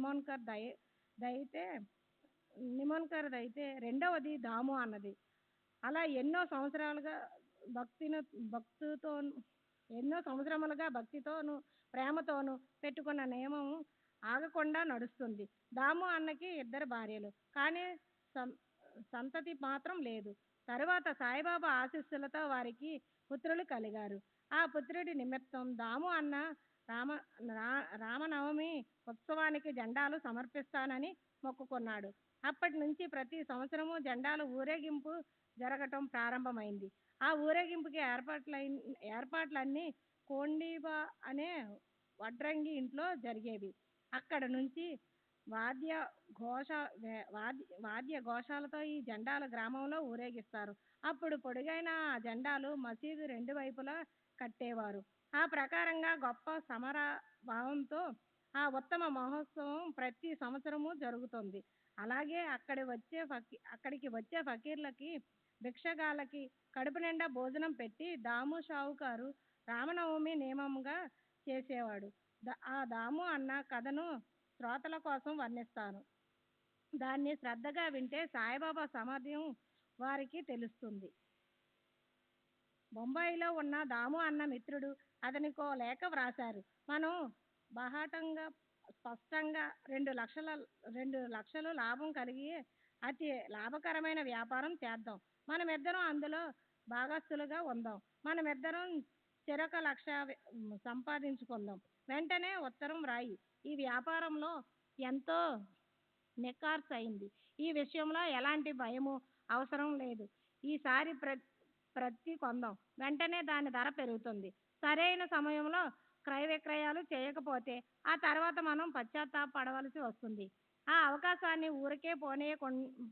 నిమోన్కర్దైతే రెండవది దాము అన్నది. అలా ఎన్నో సంవత్సరములుగా భక్తితోనూ ప్రేమతోనూ పెట్టుకున్న నియమం ఆగకుండా నడుస్తుంది. దాము అన్నకి 2 భార్యలు, కానీ సంతతి మాత్రం లేదు. తరువాత సాయిబాబా ఆశీస్సులతో వారికి పుత్రులు కలిగారు. ఆ పుత్రుడి నిమిత్తం దాము అన్న రామనవమి ఉత్సవానికి జెండాలు సమర్పిస్తానని మొక్కుకున్నాడు. అప్పటి నుంచి ప్రతి సంవత్సరము జెండాల ఊరేగింపు జరగటం ప్రారంభమైంది. ఆ ఊరేగింపుకి ఏర్పాట్లన్నీ కోండీబా అనే వడ్రంగి ఇంట్లో జరిగేవి. అక్కడ నుంచి వాద్య ఘోషాలతో ఈ జెండాలు గ్రామంలో ఊరేగిస్తారు. అప్పుడు పొడుగైన ఆ జెండాలు మసీదు 2 వైపులా కట్టేవారు. ఆ ప్రకారంగా గొప్ప సమరభావంతో ఆ ఉత్తమ మహోత్సవం ప్రతి సంవత్సరము జరుగుతుంది. అలాగే అక్కడికి వచ్చే ఫకీర్లకి, భిక్షగాళ్ళకి కడుపు నిండా భోజనం పెట్టి దాము షావుకారు రామనవమి నియమంగా చేసేవాడు. ఆ దాము అన్న కథను శ్రోతల కోసం వర్ణిస్తాను. దాన్ని శ్రద్ధగా వింటే సాయిబాబా సామర్థ్యం వారికి తెలుస్తుంది. బొంబాయిలో ఉన్న దాము అన్న మిత్రుడు అతనికో లేఖ వ్రాశారు. మనం బాహాటంగా స్పష్టంగా 2 లక్షలు లాభం కలిగి అతి లాభకరమైన వ్యాపారం చేద్దాం. మనమిద్దరం అందులో భాగస్థులుగా ఉందాం. మనమిద్దరం చెరొక 1,00,000 సంపాదించుకుందాం. వెంటనే ఉత్తరం రాయి. ఈ వ్యాపారంలో ఎంతో నిఖార్సు అయింది. ఈ విషయంలో ఎలాంటి భయము అవసరం లేదు. ఈసారి ప్రతి కొందాం. వెంటనే దాని ధర పెరుగుతుంది. సరైన సమయంలో క్రయ విక్రయాలు చేయకపోతే ఆ తర్వాత మనం పశ్చాత్తాపపడవలసి వస్తుంది. ఆ అవకాశాన్ని ఊరికే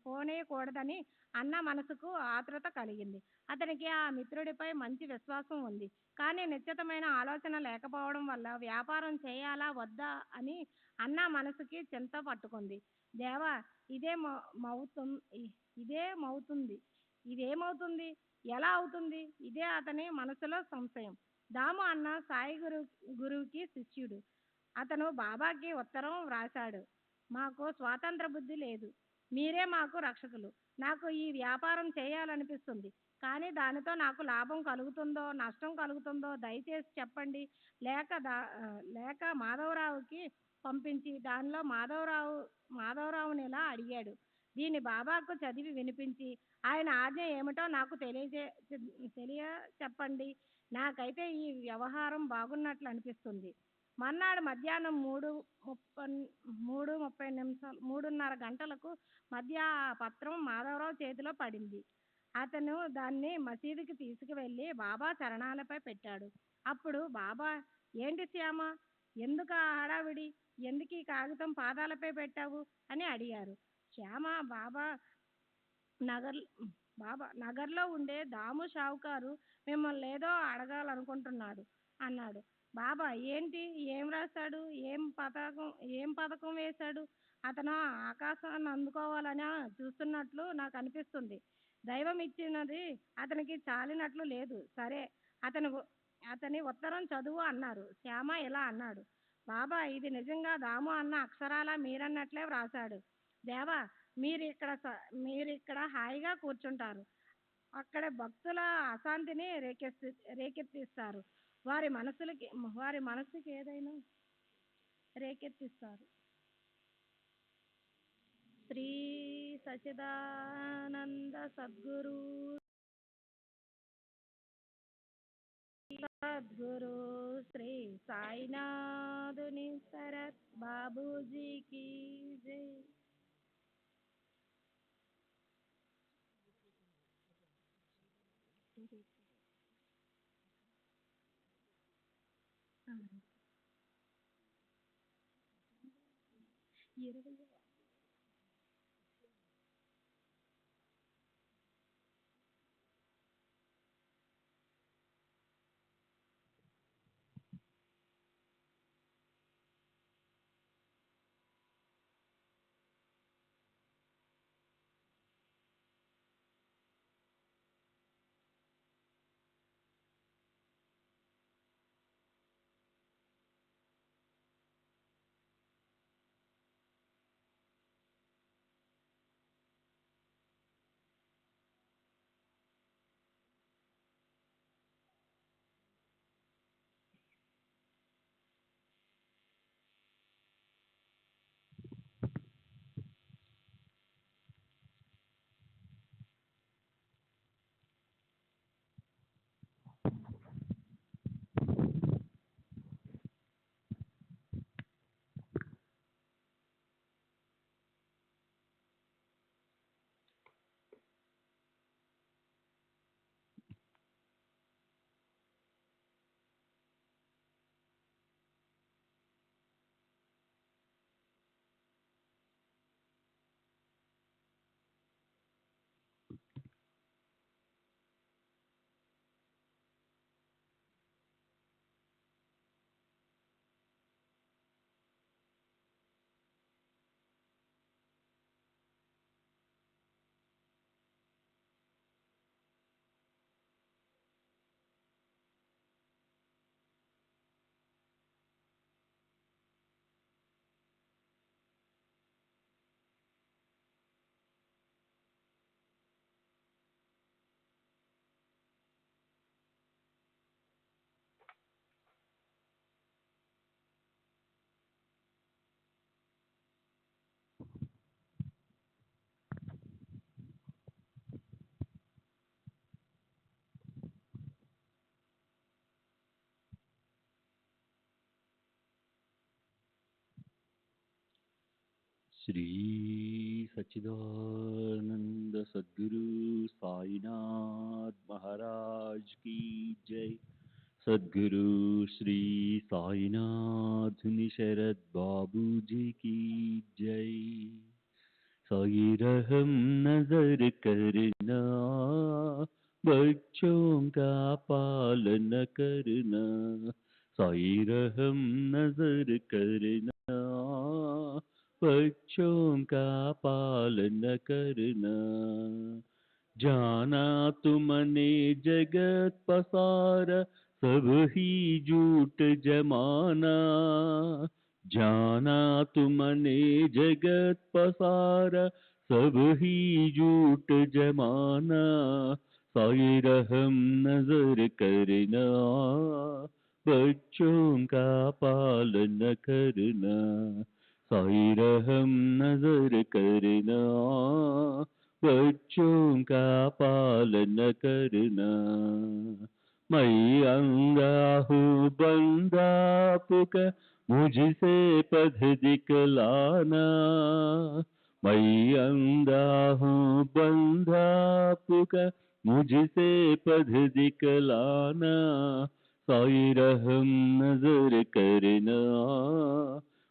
పోనీయకూడదని అన్న మనసుకు ఆతృత కలిగింది. అతనికి ఆ మిత్రుడిపై మంచి విశ్వాసం ఉంది. కానీ నిశ్చితమైన ఆలోచన లేకపోవడం వల్ల వ్యాపారం చేయాలా వద్దా అని అన్న మనసుకి చింత పట్టుకుంది. దేవా, ఇదేమవుతుంది, ఎలా అవుతుంది? ఇదే అతని మనసులో సంశయం. దాము అన్న సాయి గురువుకి శిష్యుడు. అతను బాబాకి ఉత్తరం వ్రాశాడు. మాకు స్వాతంత్ర బుద్ధి లేదు. మీరే మాకు రక్షకులు. నాకు ఈ వ్యాపారం చేయాలనిపిస్తుంది. కానీ దానితో నాకు లాభం కలుగుతుందో నష్టం కలుగుతుందో దయచేసి చెప్పండి. లేక మాధవరావుకి పంపించి దానిలో మాధవరావుని ఇలా అడిగాడు. దీన్ని బాబాకు చదివి వినిపించి ఆయన ఆజ్ఞ ఏమిటో నాకు తెలియ చెప్పండి. నాకైతే ఈ వ్యవహారం బాగున్నట్లు అనిపిస్తుంది. మర్నాడు మధ్యాహ్నం 3:30 గంటలకు మధ్య ఆ పత్రం మాధవరావు చేతిలో పడింది. అతను దాన్ని మసీదుకి తీసుకువెళ్ళి బాబా చరణాలపై పెట్టాడు. అప్పుడు బాబా, ఏంటి శ్యామ, ఎందుకు ఆ హడావిడి? ఎందుకు ఈ కాగితం పాదాలపై పెట్టావు అని అడిగారు. శ్యామ, నగర్లో ఉండే దాము షావుకారు మిమ్మల్ని ఏదో అడగాలనుకుంటున్నాడు అన్నాడు. బాబా, ఏంటి? ఏం రాశాడు? ఏం పథకం వేశాడు? అతను ఆకాశాన్ని అందుకోవాలని చూస్తున్నట్లు నాకు అనిపిస్తుంది. దైవం ఇచ్చినది అతనికి చాలినట్లు లేదు. సరే, అతని ఉత్తరం చదువు అన్నారు. శ్యామ ఇలా అన్నాడు. బాబా, ఇది నిజంగా దాము అన్న అక్షరాలా మీరన్నట్లే వ్రాశాడు. దేవా, మీరిక్కడ హాయిగా కూర్చుంటారు. అక్కడ భక్తుల అశాంతిని రేకెత్తిస్తారు. వారి మనసుకి ఏదైనా రేకెత్తిస్తారు. శ్రీ సచిదానంద సద్గురు శ్రీ సాయినాథుని శరత్ బాబూజీకి జై. श्री सच्चिदानंद सद्गुरु साईनाथ महाराज की जय। सद्गुरु श्री साईनाथ शरद बाबू जी की जय। साई रहम नजर करना, बच्चों का पालन करना। साई रहम नजर करना, बच्चों का पालन करना। जाना तुमने जगत पसारा, सब ही झूठ जमाना। जाना तुमने जगत पसारा, सब ही झूठ जमाना। साई रहम नजर करना, बच्चों का पालन करना। साई रहम नजर करना, बच्चों का पालन करना। मैं अंधा हूँ बंदा पुकार, मुझसे पथ दिखलाना। मैं अंधा हूँ बंदा पुकार, मुझसे पथ दिखलाना। साई रहम नजर करना,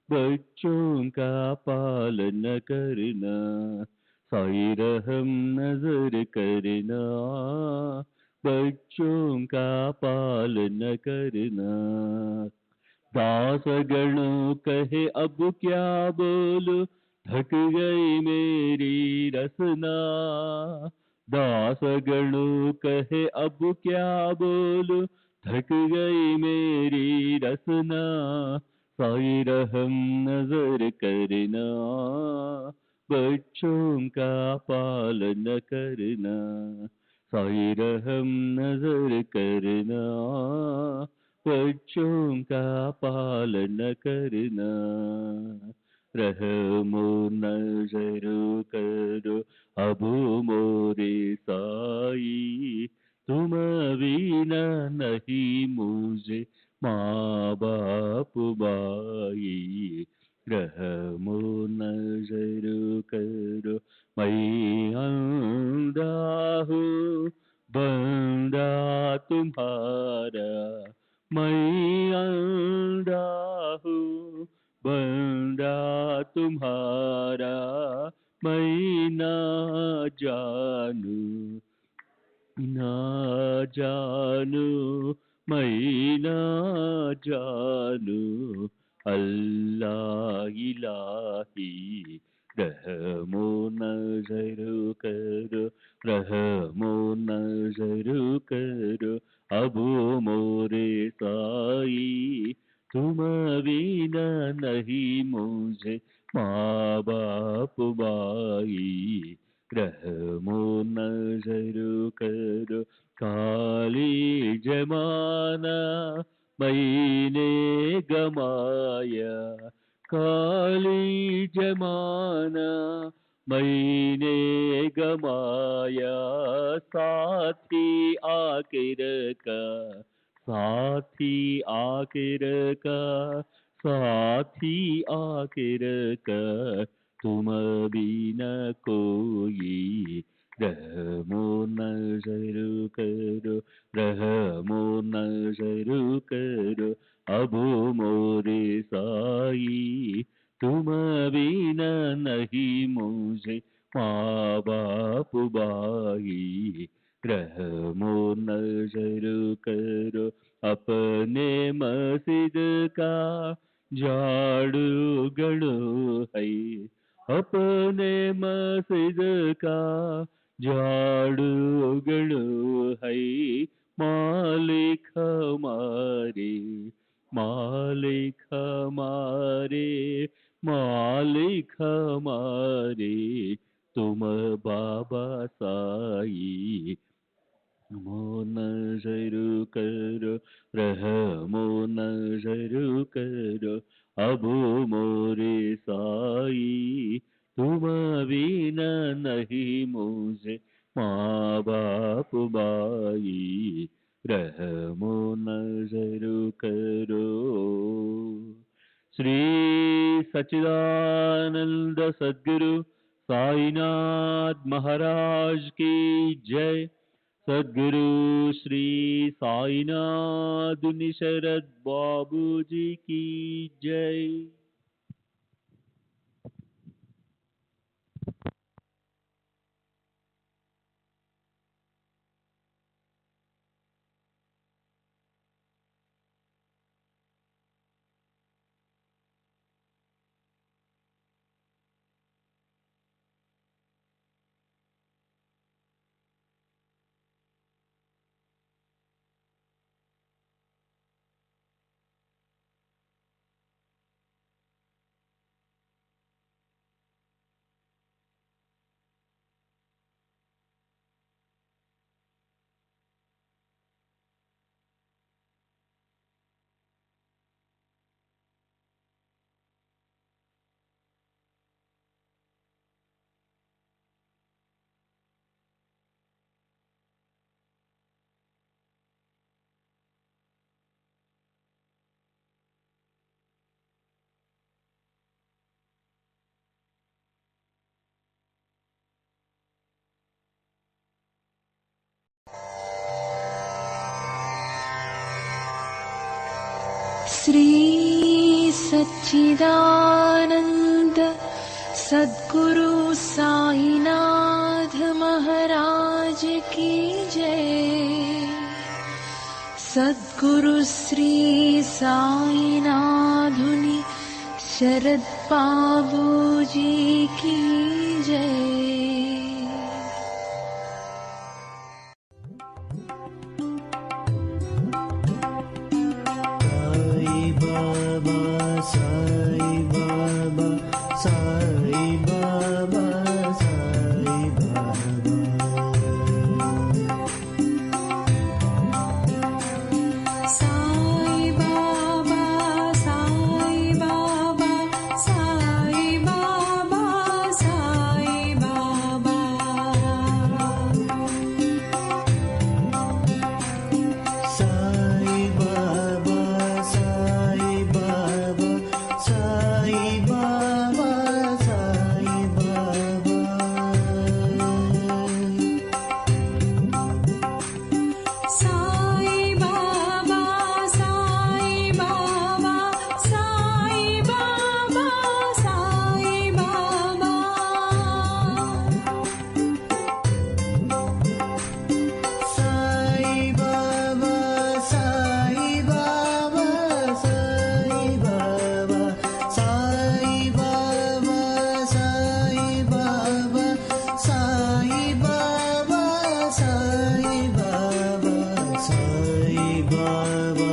बच्चों का पालन करना। साई रहम नजर करना, बच्चों का पालन करना। दास गणों कहे अब क्या बोलूं, थक गई मेरी रसना। दास गणों कहे अब क्या बोलूं, थक गई मेरी रसना। साई रहम नजर करना, बच्चों का पालन करना। साई रहम नजर करना, बच्चों का पालन करना, रहमो नजर करो अब मोरे साई, तुम बिना नहीं मुझे माँ बाप भाई, रहमो नजर करो मैं अंधा हूँ बंदा तुम्हारा, मैं अंधा हूँ बंदा तुम्हारा, मैं ना जानू मैं ना जानू अल्लाह इलाही, रहमो नजर करो, रहमो नजर करो अब मोरे साई, तुम बिना नहीं मुझे माँ बाप भाई, रहमो नजर करो काली जमाना मैंने गमाया, काली जमाना मैंने गमाया, साथी आखिर का साथी आखिर का साथी आखिर का, तुम बिना कोई, रहमो नजर करो, रहमो नजर करो अब मोरे साई, तुम बिना नहीं मुझे माँ बाप भाई, रहमो नजर करो अपने मस्जिद का झाड़ू गड़ो है, अपने मस्जिद का झाड़ू गड़ो है, मालिक हमारे मालिक हमारे मालिक हमारे, तुम बाबा साई, रहमो नजर करो, रहमो नजर करो अब मोरे साई, तुम बिना नहीं मुझे माँ बाप भाई, रहमो नजर करो। श्री सच्चिदानंद सद्गुरु साईनाथ महाराज की जय। सद्गुरु श्री साईनाथ शरद बाबू जी की जय। श्री सच्चिदानंद सद्गुरु साईनाथ महाराज की जय। सद्गुरु श्री साईनाथुनि शरद बाबू जी की जय। Sai Baba,